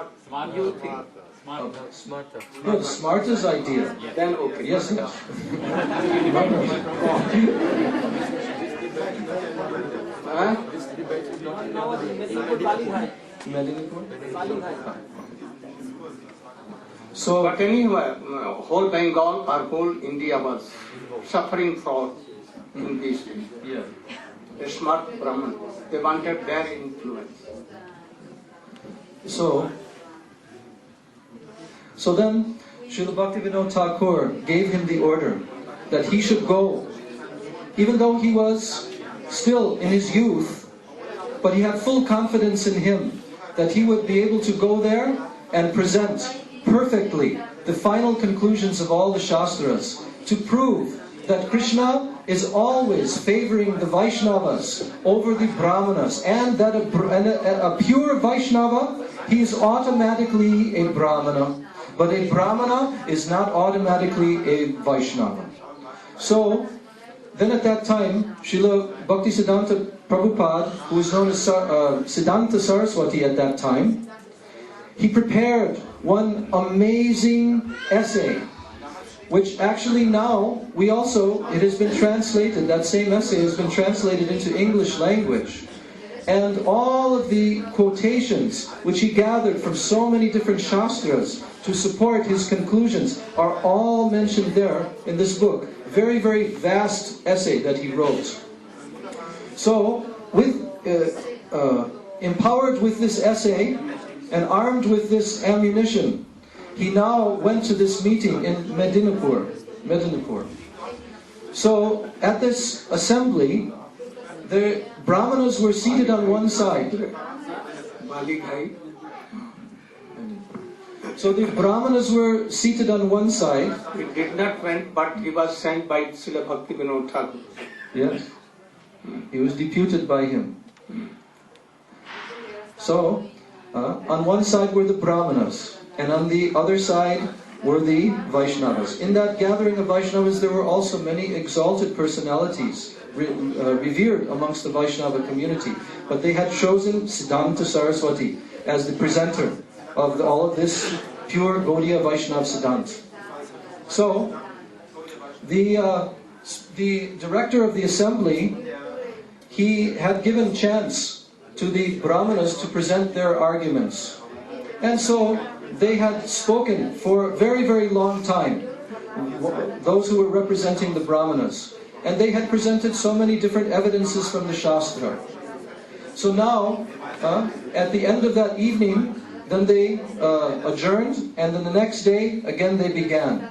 you think? Smart. No, the smartest idea. Yes. Then okay. Yes. So, but anyway, whole Bengal or whole India was suffering from in this. Yeah. The smart Brahman. They wanted their influence. So then, Srila Bhaktivinoda Thakur gave him the order that he should go, even though he was still in his youth, but he had full confidence in him that he would be able to go there and present perfectly the final conclusions of all the Shastras to prove that Krishna is always favoring the Vaishnavas over the Brahmanas, and that a pure Vaishnava, he is automatically a Brahmana. But a Brahmana is not automatically a Vaishnava. So, then at that time, Srila Bhaktisiddhanta Prabhupada, who was known as Siddhanta Saraswati at that time, he prepared one amazing essay, which actually now, it has been translated, that same essay has been translated into English language. And all of the quotations which he gathered from so many different Shastras to support his conclusions are all mentioned there in this book. Very, very vast essay that he wrote. So, empowered with this essay and armed with this ammunition, he now went to this meeting in Medinipur. So, at this assembly, the Brahmanas were seated on one side. So the Brahmanas were seated on one side. He did not went, but he was sent by Srila Bhaktivinoda Thakur. Yes. He was deputed by him. So, on one side were the Brahmanas, and on the other side were the Vaishnavas. In that gathering of Vaishnavas, there were also many exalted personalities revered amongst the Vaishnava community. But they had chosen Siddhanta Saraswati as the presenter of all of this pure Gaudiya Vaishnav Siddhant. So, the director of the assembly, he had given chance to the Brahmanas to present their arguments. And so, they had spoken for a very, very long time, those who were representing the Brahmanas. And they had presented so many different evidences from the Shastra. So now, at the end of that evening, then they adjourned, and then the next day, again they began.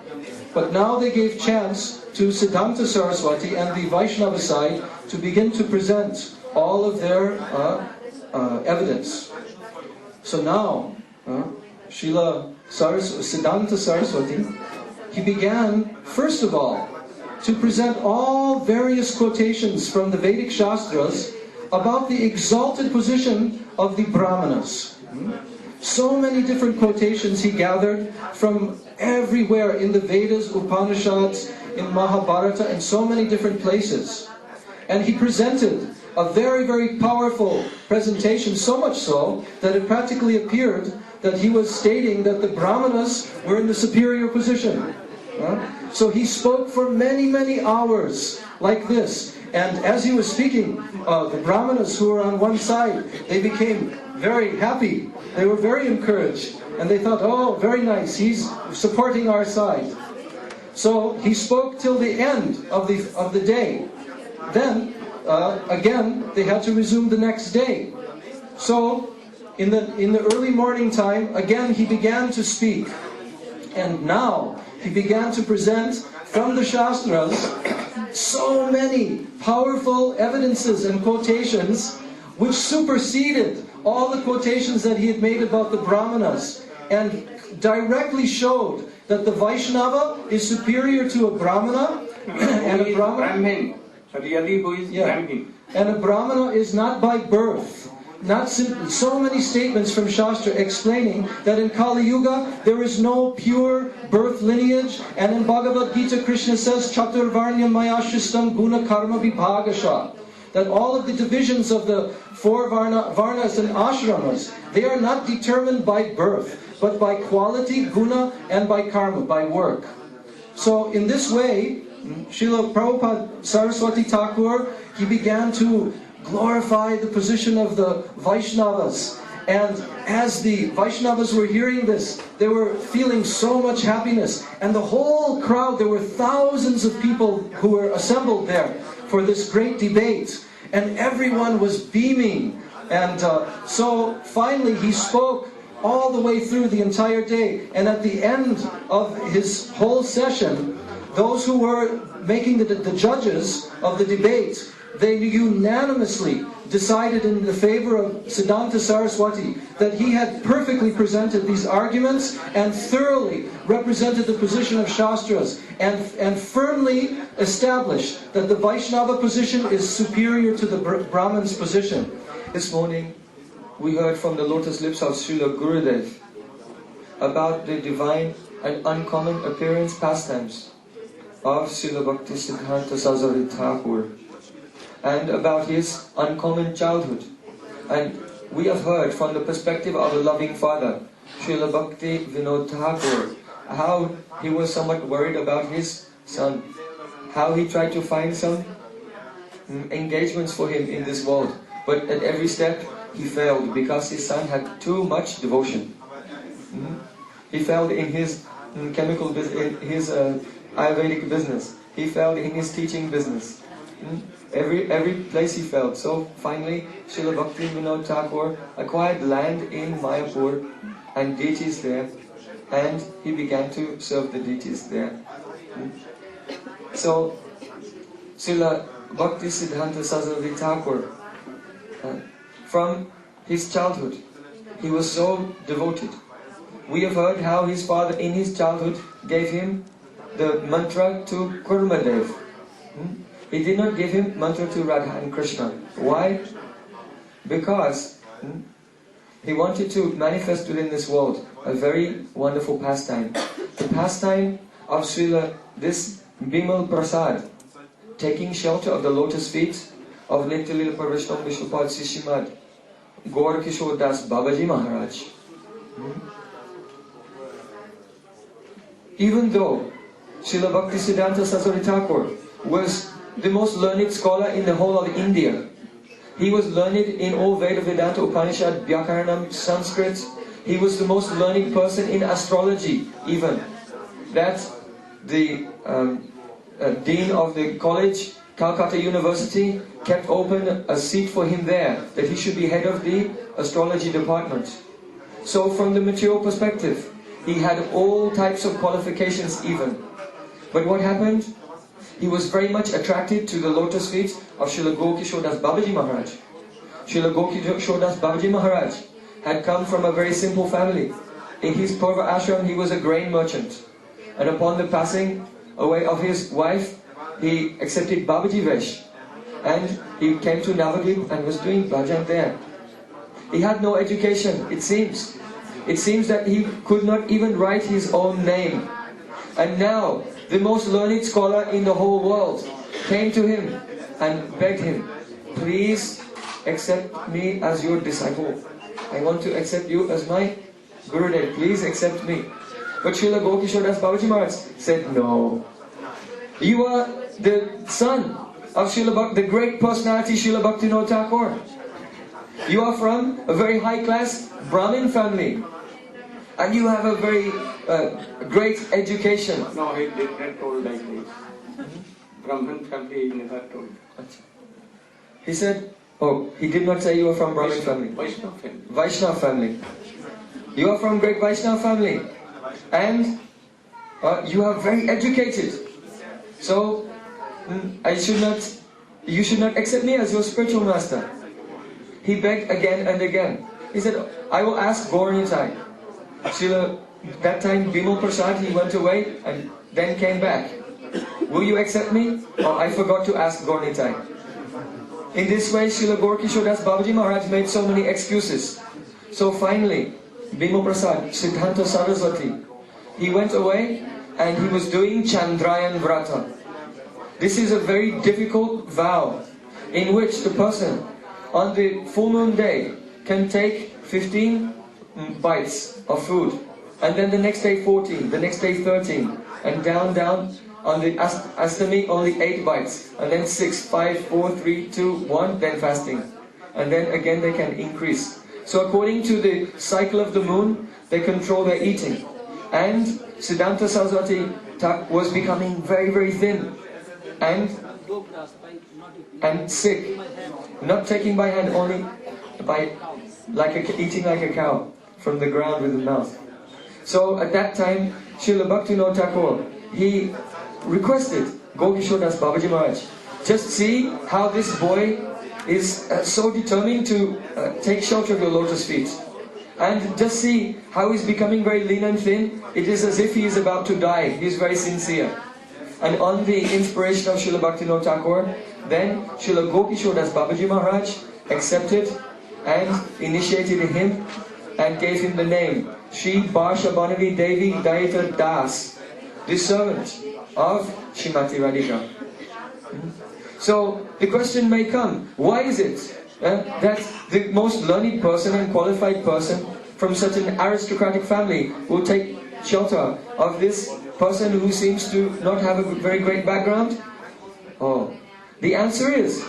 But now they gave chance to Siddhanta Saraswati and the Vaishnava side to begin to present all of their evidence. So now, Siddhanta Saraswati, he began, first of all, to present all various quotations from the Vedic Shastras about the exalted position of the Brahmanas. So many different quotations he gathered from everywhere in the Vedas, Upanishads, in Mahabharata, and so many different places. And he presented a very, very powerful presentation, so much so that it practically appeared that he was stating that the Brahmanas were in the superior position. So he spoke for many, many hours like this. And as he was speaking, the Brahmanas who were on one side, they became very happy. They were very encouraged. And they thought, oh, very nice, he's supporting our side. So he spoke till the end of the day. Then, again, they had to resume the next day. So, in the early morning time, again he began to speak. And now, he began to present from the Shastras so many powerful evidences and quotations which superseded all the quotations that he had made about the Brahmanas, and directly showed that the Vaishnava is superior to a Brahmana, and a Brahmana, and a Brahmana is not by birth. Not simply, so many statements from Shastra explaining that in Kali Yuga there is no pure birth lineage, and in Bhagavad Gita Krishna says Chaturvarnya Maya Shristam Guna Karma Vibhagasha, that all of the divisions of the four varnas and ashramas, they are not determined by birth, but by quality, guna, and by karma, by work. So in this way, Srila Prabhupada Saraswati Thakur, he began to glorify the position of the Vaishnavas. And as the Vaishnavas were hearing this, they were feeling so much happiness. And the whole crowd, there were thousands of people who were assembled there for this great debate. And everyone was beaming. And so finally he spoke all the way through the entire day. And at the end of his whole session, those who were making the judges of the debate, they unanimously decided in the favor of Siddhanta Saraswati that he had perfectly presented these arguments and thoroughly represented the position of Shastras, and firmly established that the Vaishnava position is superior to the Brahman's position. This morning we heard from the lotus lips of Srila Gurudev about the divine and uncommon appearance pastimes of Srila Bhakti Siddhanta Saraswati Thakur, and about his uncommon childhood. And we have heard from the perspective of a loving father, Srila Bhakti Vinod Thakur, how he was somewhat worried about his son, how he tried to find some engagements for him in this world, but at every step he failed because his son had too much devotion. He failed in his chemical business, in his Ayurvedic business. He failed in his teaching business. Every place he failed. So finally, Srila Bhakti Vinod Thakur acquired land in Mayapur and deities there, and he began to serve the deities there. So, Srila Bhakti Siddhanta Saraswati Thakur, from his childhood, he was so devoted. We have heard how his father in his childhood gave him the mantra to Kurmadev. He did not give him mantra to Radha and Krishna. Why? Because he wanted to manifest within this world a very wonderful pastime. The pastime of Srila, this Bimal Prasad, taking shelter of the lotus feet of Nitya-lila Parvishtam Vishwapad Sishimad Gaur Kishore Das Babaji Maharaj. even though Srila Bhaktisiddhanta Saraswati Thakur was the most learned scholar in the whole of India, he was learned in all Veda, Vedanta, Upanishad, Vyakaranam, Sanskrit. He was the most learned person in astrology even. That the dean of the college, Calcutta University, kept open a seat for him there, that he should be head of the astrology department. So from the material perspective, he had all types of qualifications even. But what happened? He was very much attracted to the lotus feet of Srila Gokishore Das Babaji Maharaj. Srila Gokishore Das Babaji Maharaj had come from a very simple family. In his Purva ashram, he was a grain merchant. And upon the passing away of his wife, he accepted Babaji Vesh. And he came to Navadvip and was doing bhajan there. He had no education, it seems. It seems that he could not even write his own name. And now, the most learned scholar in the whole world came to him and begged him, please accept me as your disciple. I want to accept you as my Gurudev. Please accept me. But Srila Gokishore Das Babaji Maharaj said, no. You are the son of the great personality Srila Bhaktivinoda Thakur. You are from a very high class Brahmin family. And you have a very great education. No, he did not told like this. Brahman family he never told. He said, oh, he did not say you are from Brahmin family. Vaishnava family. Vaishnava family. You are from great Vaishnava family. And you are very educated. So, you should not accept me as your spiritual master. He begged again and again. He said, I will ask Gauranitai. That time Bimal Prasad, he went away and then came back. Will you accept me? Oh, I forgot to ask Gauranitai. In this way, Srila Gaurkishore Das Babaji Maharaj made so many excuses. So finally, Bimal Prasad, Siddhanta Saraswati, he went away and he was doing Chandrayan Vrata. This is a very difficult vow in which the person on the full moon day can take 15 bites of food, and then the next day 14, the next day 13, and down, on the Astami only 8 bites, and then 6, 5, 4, 3, 2, 1, then fasting. And then again they can increase. So according to the cycle of the moon, they control their eating. And Siddhanta Saraswati was becoming very, very thin and sick. Not taking by hand, only by eating like a cow from the ground with the mouth. So at that time, Srila Bhaktivinoda Thakur, he requested Gokishore Das Babaji Maharaj, just see how this boy is so determined to take shelter of your lotus feet. And just see how he's becoming very lean and thin. It is as if he is about to die. He is very sincere. And on the inspiration of Srila Bhaktivinoda Thakur, then Srila Gokishore Das Babaji Maharaj accepted and initiated him and gave him the name Shri Barsha Banavi Devi Daita Das, the servant of Srimati Radhika. So the question may come, why is it that the most learned person and qualified person from such an aristocratic family will take shelter of this person who seems to not have a very great background? Oh, the answer is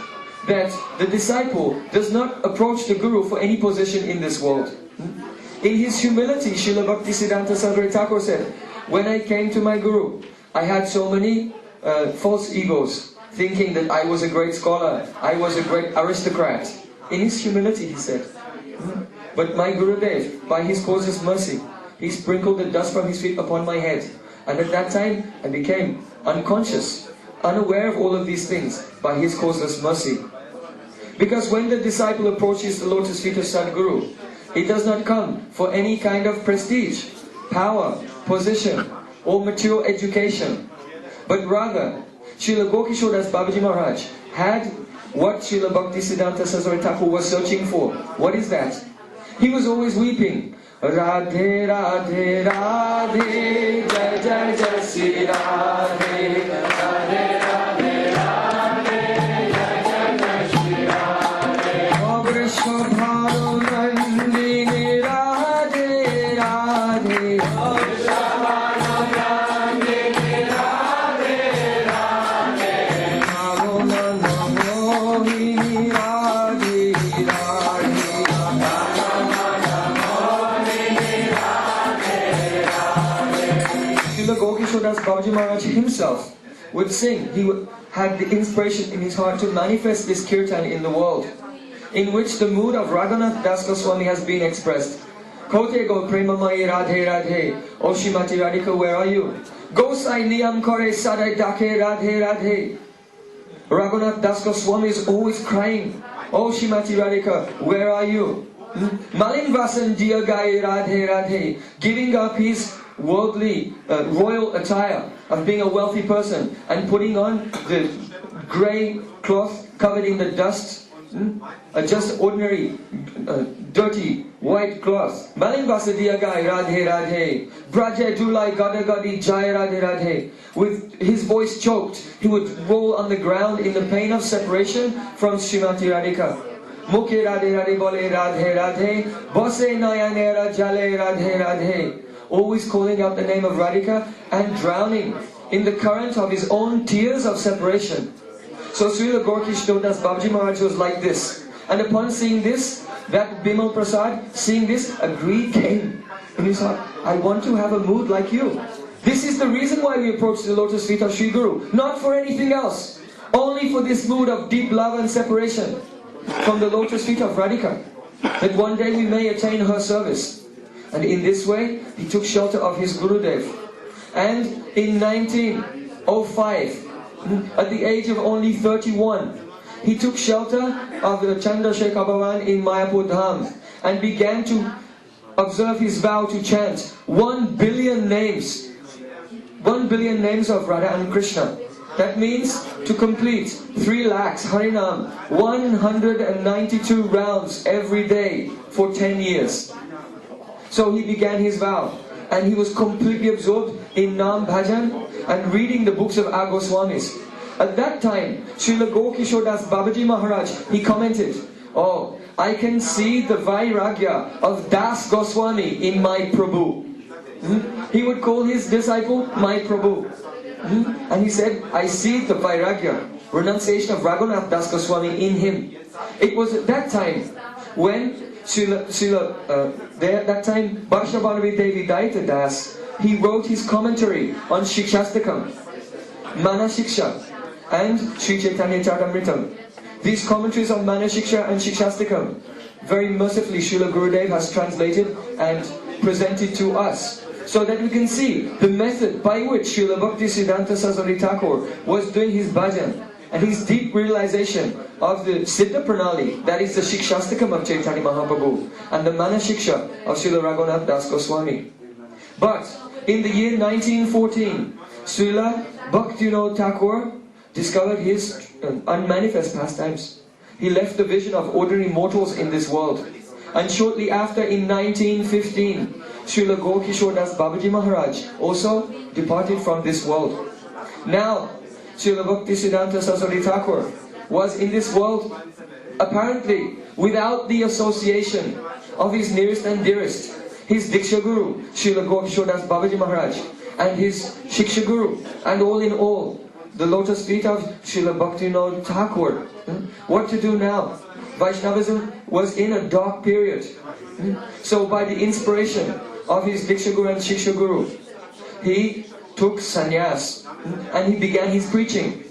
that the disciple does not approach the Guru for any position in this world. In his humility, Srila Bhaktisiddhanta Saraswati Thakur said, when I came to my Guru, I had so many false egos, thinking that I was a great scholar, I was a great aristocrat. In his humility, he said. But my Gurudev, by his causeless mercy, he sprinkled the dust from his feet upon my head. And at that time, I became unconscious, unaware of all of these things by his causeless mercy. Because when the disciple approaches the lotus feet of Sadguru, he does not come for any kind of prestige, power, position, or material education. But rather, Srila Gokishore Das Babaji Maharaj had what Srila Bhaktisiddhanta Saraswati Thakur was searching for. What is that? He was always weeping. Radhe Radhe Radhe Jai Jai Jai Sri Radhe Radhe Radhe Radhe Jai Jai Jai Sri Radhe O Vishwa Bharo Nandini Radhe Radhe O Vishwa Bharo Das Babaji Maharaj himself would sing. He had the inspiration in his heart to manifest this kirtan in the world, in which the mood of Raghunath Das Goswami has been expressed. Kote go premamai radhe radhe, O Shrimati Radhika, where are you? Gosai niyam kore sadai dake radhe radhe. Raghunath Das Goswami is always crying, O Shrimati Radhika, where are you? Malin Vasan diya gaye radhe radhe, giving up his worldly, royal attire of being a wealthy person and putting on the grey cloth covered in the dust, just ordinary, dirty, white cloth. Malin Vasa diya gaye radhe radhe, Braje dulai gada gadi jai radhe radhe. With his voice choked, he would roll on the ground in the pain of separation from Srimati Radhika. Mukhe radhe radhe bole radhe radhe, Bose nayanera jale radhe radhe. Always calling out the name of Radhika and drowning in the current of his own tears of separation. So Srila Gaurkishore Das Babaji Maharaj was like this. And upon seeing this, that Bimal Prasad, seeing this, a greed came in his heart. I want to have a mood like you. This is the reason why we approach the lotus feet of Sri Guru. Not for anything else. Only for this mood of deep love and separation from the lotus feet of Radhika. That one day we may attain her service. And in this way, he took shelter of his Gurudev. And in 1905, at the age of only 31, he took shelter of the Chandrasekhar Bhavan in Mayapur Dham and began to observe his vow to chant 1 billion names. 1 billion names of Radha and Krishna. That means to complete 3 lakhs Harinam, 192 rounds every day for 10 years. So he began his vow, and he was completely absorbed in Nam Bhajan and reading the books of our Goswamis. At that time, Srila Gaurkishore Das Babaji Maharaj, he commented, "Oh, I can see the Vairagya of Das Goswami in my Prabhu." He would call his disciple my Prabhu. And he said, "I see the Vairagya, renunciation of Raghunath Das Goswami in him." It was at that time when that time Vaishnavanavi Devi Daita Das, he wrote his commentary on Shikshastakam, Mana Shiksha, and Sri Chaitanya Charitamritam. These commentaries on Mana Shiksha and Shikshastakam, very mercifully Srila Gurudev has translated and presented to us, so that we can see the method by which Srila Bhaktisiddhanta Saraswati Thakur was doing his bhajan, and his deep realization of the Siddha Pranali, that is the Shikshastakam of Chaitanya Mahaprabhu, and the Mana Shiksha of Srila Raghunath Das Goswami. But in the year 1914, Srila Bhaktivinoda Thakur discovered his unmanifest pastimes. He left the vision of ordinary mortals in this world. And shortly after, in 1915, Srila Gaurkishore Das Babaji Maharaj also departed from this world. Now, Srila Bhaktisiddhanta Saraswati Thakur was in this world apparently without the association of his nearest and dearest, his Diksha Guru, Srila Gaurkishore Das Babaji Maharaj, and his Shiksha Guru, and all in all, the lotus feet of Srila Bhaktivinoda Thakur. What to do now? Vaishnavism was in a dark period. So by the inspiration of his Diksha Guru and Shiksha Guru, he took sannyas and he began his preaching.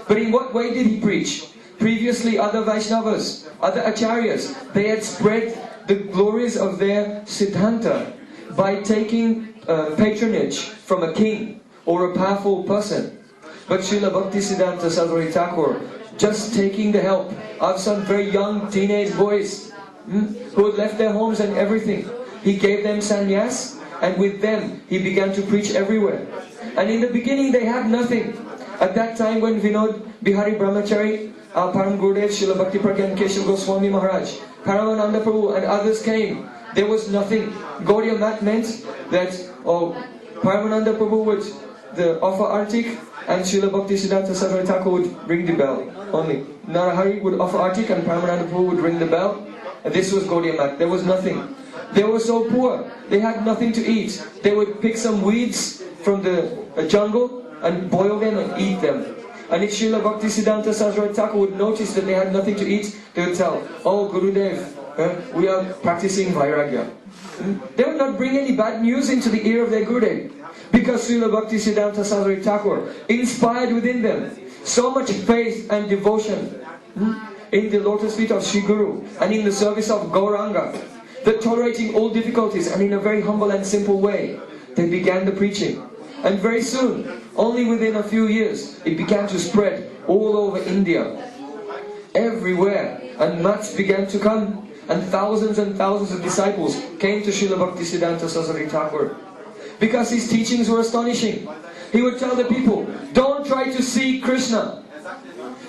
But in what way did he preach? Previously other Vaishnavas, other Acharyas, they had spread the glories of their Siddhanta by taking patronage from a king or a powerful person. But Srila Bhaktisiddhanta Saraswati Thakur, just taking the help of some very young teenage boys who had left their homes and everything, he gave them sannyas, and with them he began to preach everywhere. And in the beginning they had nothing. At that time when Vinod Bihari Brahmachari, Param Gurudev, Srila Bhakti Pragyan Keshav Goswami Maharaj, Paramananda Prabhu and others came, there was nothing. Gaudiya Mat meant that Paramananda Prabhu would offer artik, and Srila Bhaktisiddhanta Saraswati Thakur would ring the bell only. Narahari would offer artik and Paramananda Prabhu would ring the bell. And this was Gaudiya Mat. There was nothing. They were so poor. They had nothing to eat. They would pick some weeds from the jungle and boil them and eat them. And if Srila Bhaktisiddhanta Saraswati Thakur would notice that they had nothing to eat, they would tell, "Oh Gurudev, we are practicing Vairagya." They would not bring any bad news into the ear of their Gurudev. Because Srila Bhaktisiddhanta Saraswati Thakur inspired within them so much faith and devotion in the lotus feet of Sri Guru and in the service of Gauranga, that tolerating all difficulties and in a very humble and simple way, they began the preaching. And very soon, only within a few years, it began to spread all over India, everywhere, and mats began to come, and thousands of disciples came to Srila Bhaktisiddhanta Saraswati Thakur. Because his teachings were astonishing. He would tell the people, don't try to see Krishna.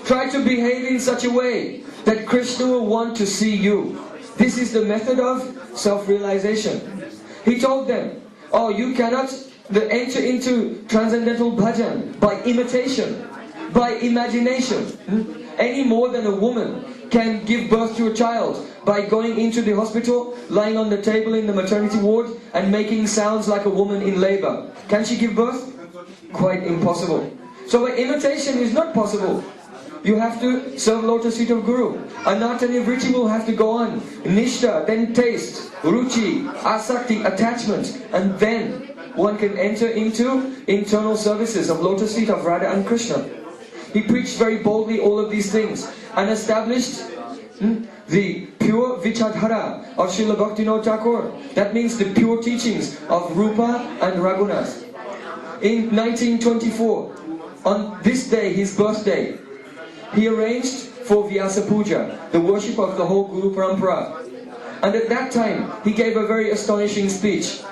Try to behave in such a way that Krishna will want to see you. This is the method of self-realization. He told them, oh, you cannot enter into transcendental bhajan by imitation, by imagination, any more than a woman can give birth to a child by going into the hospital, lying on the table in the maternity ward and making sounds like a woman in labor. Can she give birth? Quite impossible. So imitation is not possible. You have to serve lotus feet of Guru. Anatani vritti will have to go on. Nishta, then taste, ruchi, asakti, attachment, and then one can enter into internal services of lotus feet of Radha and Krishna. He preached very boldly all of these things and established the pure Vichadhara of Srila Bhaktivinoda Thakur. That means the pure teachings of Rupa and Raghunath. In 1924, on this day, his birthday, he arranged for Vyasa Puja, the worship of the whole Guru Parampara. And at that time, he gave a very astonishing speech.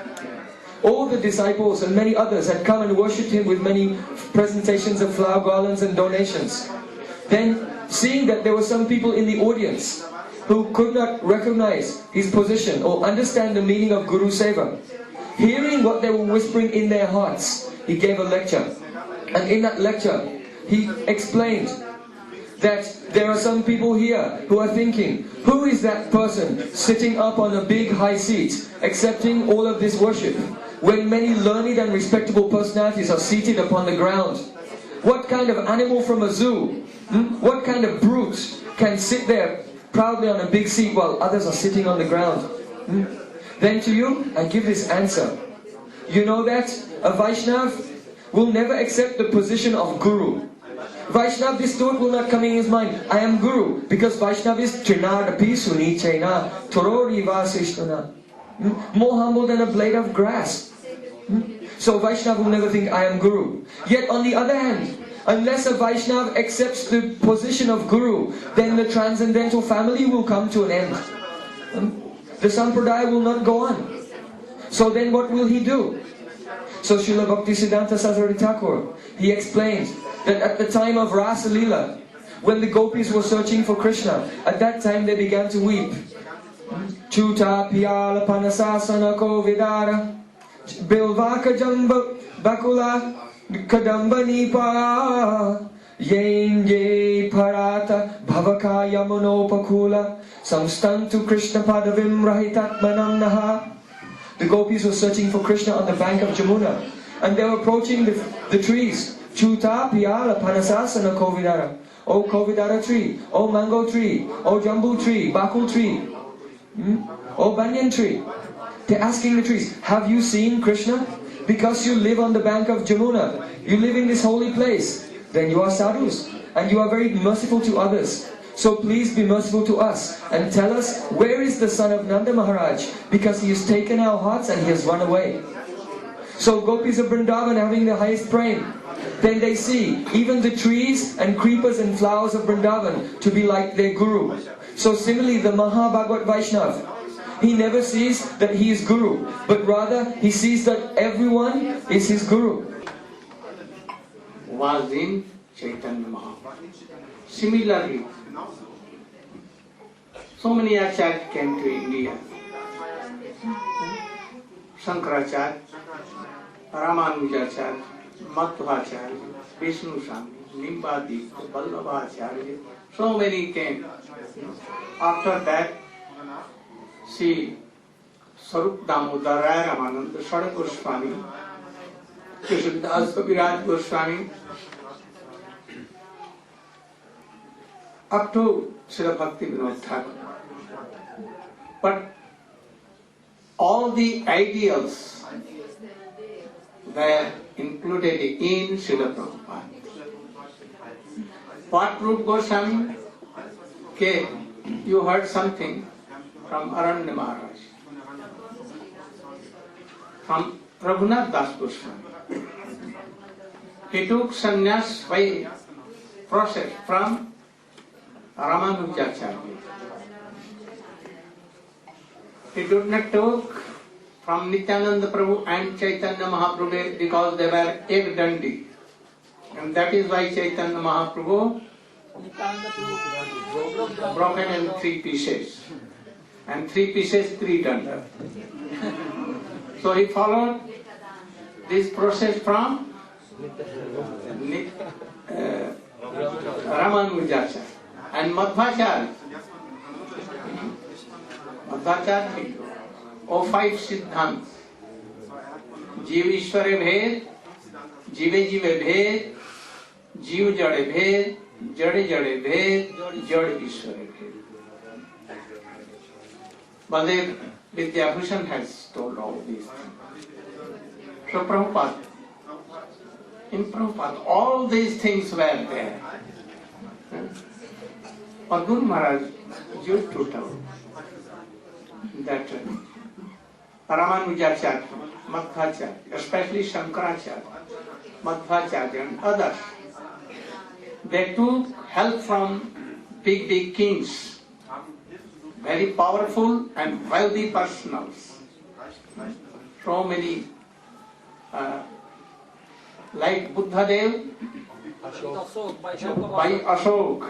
All the disciples and many others had come and worshipped him with many presentations of flower garlands and donations. Then, seeing that there were some people in the audience who could not recognize his position or understand the meaning of Guru Seva, hearing what they were whispering in their hearts, he gave a lecture. And in that lecture, he explained that there are some people here who are thinking, who is that person sitting up on a big high seat, accepting all of this worship, when many learned and respectable personalities are seated upon the ground? What kind of animal from a zoo, what kind of brute can sit there proudly on a big seat while others are sitting on the ground? Then to you, I give this answer. You know that a Vaishnav will never accept the position of Guru. Vaishnav, this thought will not come in his mind, I am Guru, because Vaishnav is Trinadapi Suni Chaina Torori Vasishtana, more humble than a blade of grass. So Vaishnav will never think, I am Guru. Yet on the other hand, unless a Vaishnav accepts the position of Guru, then the transcendental family will come to an end. The Sampradaya will not go on. So then what will he do? So Srila Bhaktisiddhanta Saraswati Thakur, he explained that at the time of Rasa Leela, when the gopis were searching for Krishna, at that time they began to weep. Chuta piyala panasasana ko vidara bilvaka jamba bakula kadamba nipa yen ye parata bhavaka yamunopakula samstantu Krishna padavim rahitatmanam naha. The gopis were searching for Krishna on the bank of Jamuna, and they were approaching the trees. Chuta piyala panasasana kovidara. Oh kovidara tree, oh mango tree, oh jambu tree, bakul tree, oh banyan tree. They're asking the trees, have you seen Krishna? Because you live on the bank of Jamuna, you live in this holy place, then you are sadhus, and you are very merciful to others. So please be merciful to us and tell us, where is the son of Nanda Maharaj? Because he has taken our hearts and he has run away. So gopis of Vrindavan having the highest praying, then they see even the trees and creepers and flowers of Vrindavan to be like their Guru. So similarly the Mahabhagavat Vaishnav, he never sees that he is Guru, but rather he sees that everyone is his Guru. Was in Chaitanya Mahaprabhu. Similarly, so many acharyas came to India. Shankaracharya, Ramanujacharya, Madhvacharya, Vishnu Swami, Nimbadi, Vallabhacharya, so many came. After that, see Sarup Damodar Rai Ramananda, Sadak Goswami, Krishnadas Kaviraj Goswami, up to Srila Bhaktivinoda Thakur. But all the ideals were included in Srila Prabhupada. What proved Goswami? Okay, you heard something from Aranya Maharaj, from Raghunath Das Goswami. He took sannyas by process from Ramanujacharya. He did not take from Nityananda Prabhu and Chaitanya Mahaprabhu because they were ek dandi. And that is why Chaitanya Mahaprabhu broken in 3 pieces. And 3 pieces, 3 danda. So he followed this process from Ramanujacharya and Madhvacharya. Madhvacharya, or 5 Siddhants. Jeev Ishware Bhed, Jive Jive Bhed, Jeev Jade Bhed, Jade Jade Bhed, Jade Ishware Bhed. Baladev Vidyabhushan has told all these things. So Prabhupada, in Prabhupada, all these things were there. But Guru Maharaj used to tell that Ramanujacharya, Madhvacharya, especially Shankaracharya, Madhvacharya and others, they took help from big kings, very powerful and wealthy personals. So many, like Buddhadev, by Ashok,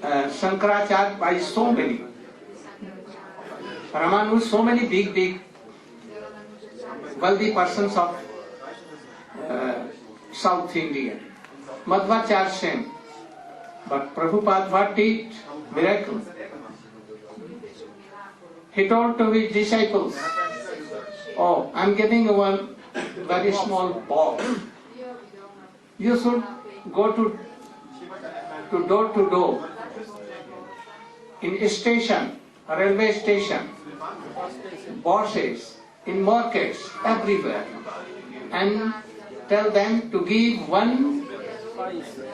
Shankaracharya by so many, Ramanu, so many big wealthy persons of South India. Madhvacharya same. But Prabhupada what did? Miracle. He told to his disciples, oh, I'm giving you one very small ball. You should go to door, in a station, a railway station, bosses, in markets, everywhere, and tell them to give 1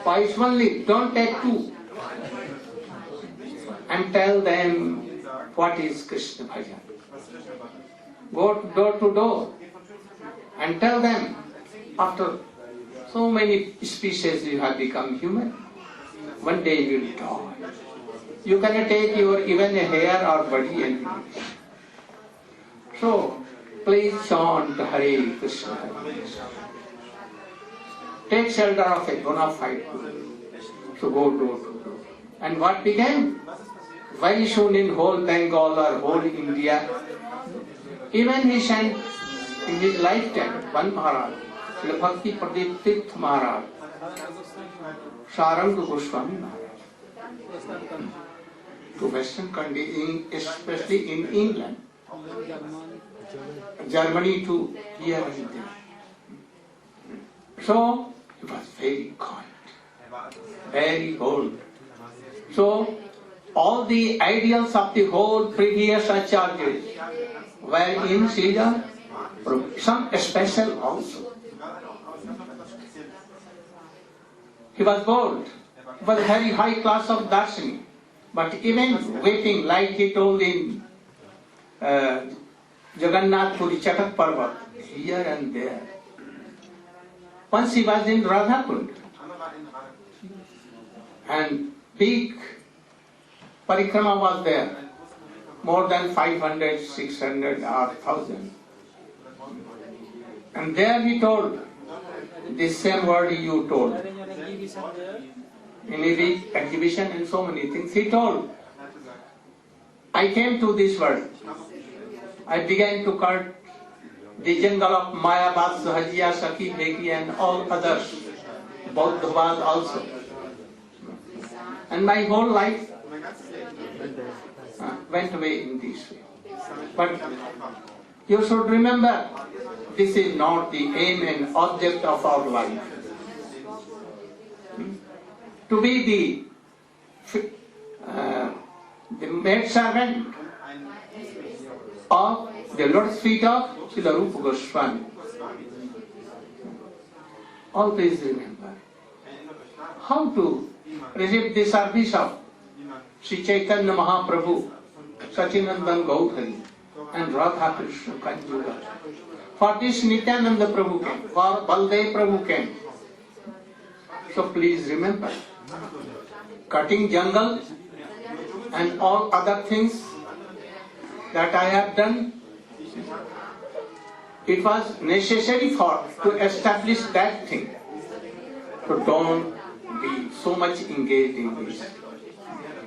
pice only, don't take 2. And tell them what is Krishna Bhajan. Go door to door and tell them, after so many species you have become human, one day you will die. You cannot take your even a hair or body and finish. So, please chant Hare Krishna, Hare Krishna. Take shelter of a bona fide Guru. So go door to door. And what began? Very soon in whole Bengal or whole India, even he sent in his lifetime one Maharaj, Srila Bhakti Pradeep Tirth Maharaj, Saranga Goswami Maharaj, to Western country, especially in England, Germany too, here and there. So, it was very kind, very old. So, all the ideals of the whole previous acharyas were in Srila Prabhupada, some special also. He was bold, he was very high class of darshan, but even waiting, like he told in Jagannath Puri Chatak Parvat, here and there. Once he was in Radhakund, and big parikrama was there, more than 500, 600 or 1000. And there he told this same word you told. In every exhibition and so many things, he told, I came to this world. I began to cut the jungle of Maya, Bad, Sahajiya, Sakhi, Bheki and all others, Bauddhavad also. And my whole life went away in this way. But you should remember, this is not the aim and object of our life. To be the maid servant of the Lord's feet of Srila Rupa Goswami. always remember how to receive the service of Sri Chaitanya Mahaprabhu, Sachinandan Gaudhari, and Radha Krishna Kanjuga. For this Nityananda Prabhu came, for Baldev Prabhu came. So please remember, cutting jungle and all other things that I have done, it was necessary to establish that thing. So don't be so much engaged in this.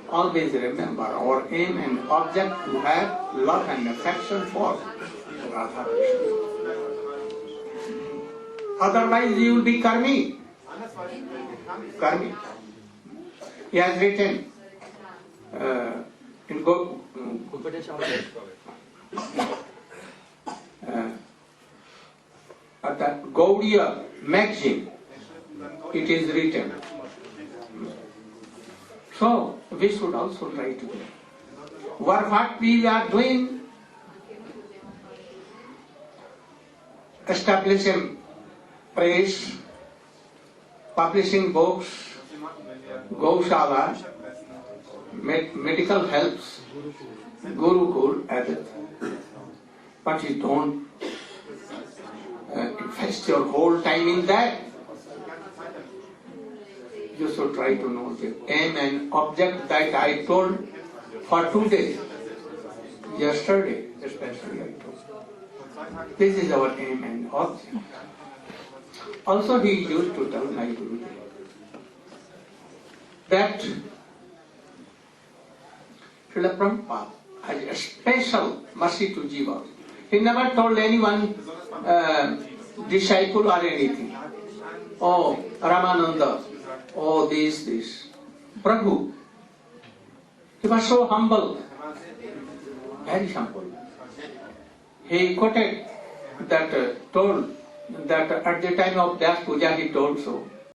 Always remember our aim and object to have love and affection for Radha Krishna. Otherwise you will be karmi. Karmi. He has written in at the Gaudiya magazine, it is written. So we should also try to do. What we are doing, establishing press, publishing books, Gaushala, medical helps, Gurukul, etc. But you don't invest your whole time in that. You should try to know the aim and object that I told for today, yesterday especially I told. This is our aim and object. Also he used to tell my Gurudev that Srila Prabhupada has a special mercy to Jiva. He never told anyone, disciple or anything. Oh, Ramananda, oh this. Prabhu, he was so humble, very humble. He quoted that, told that at the time of Vyas Puja he told so.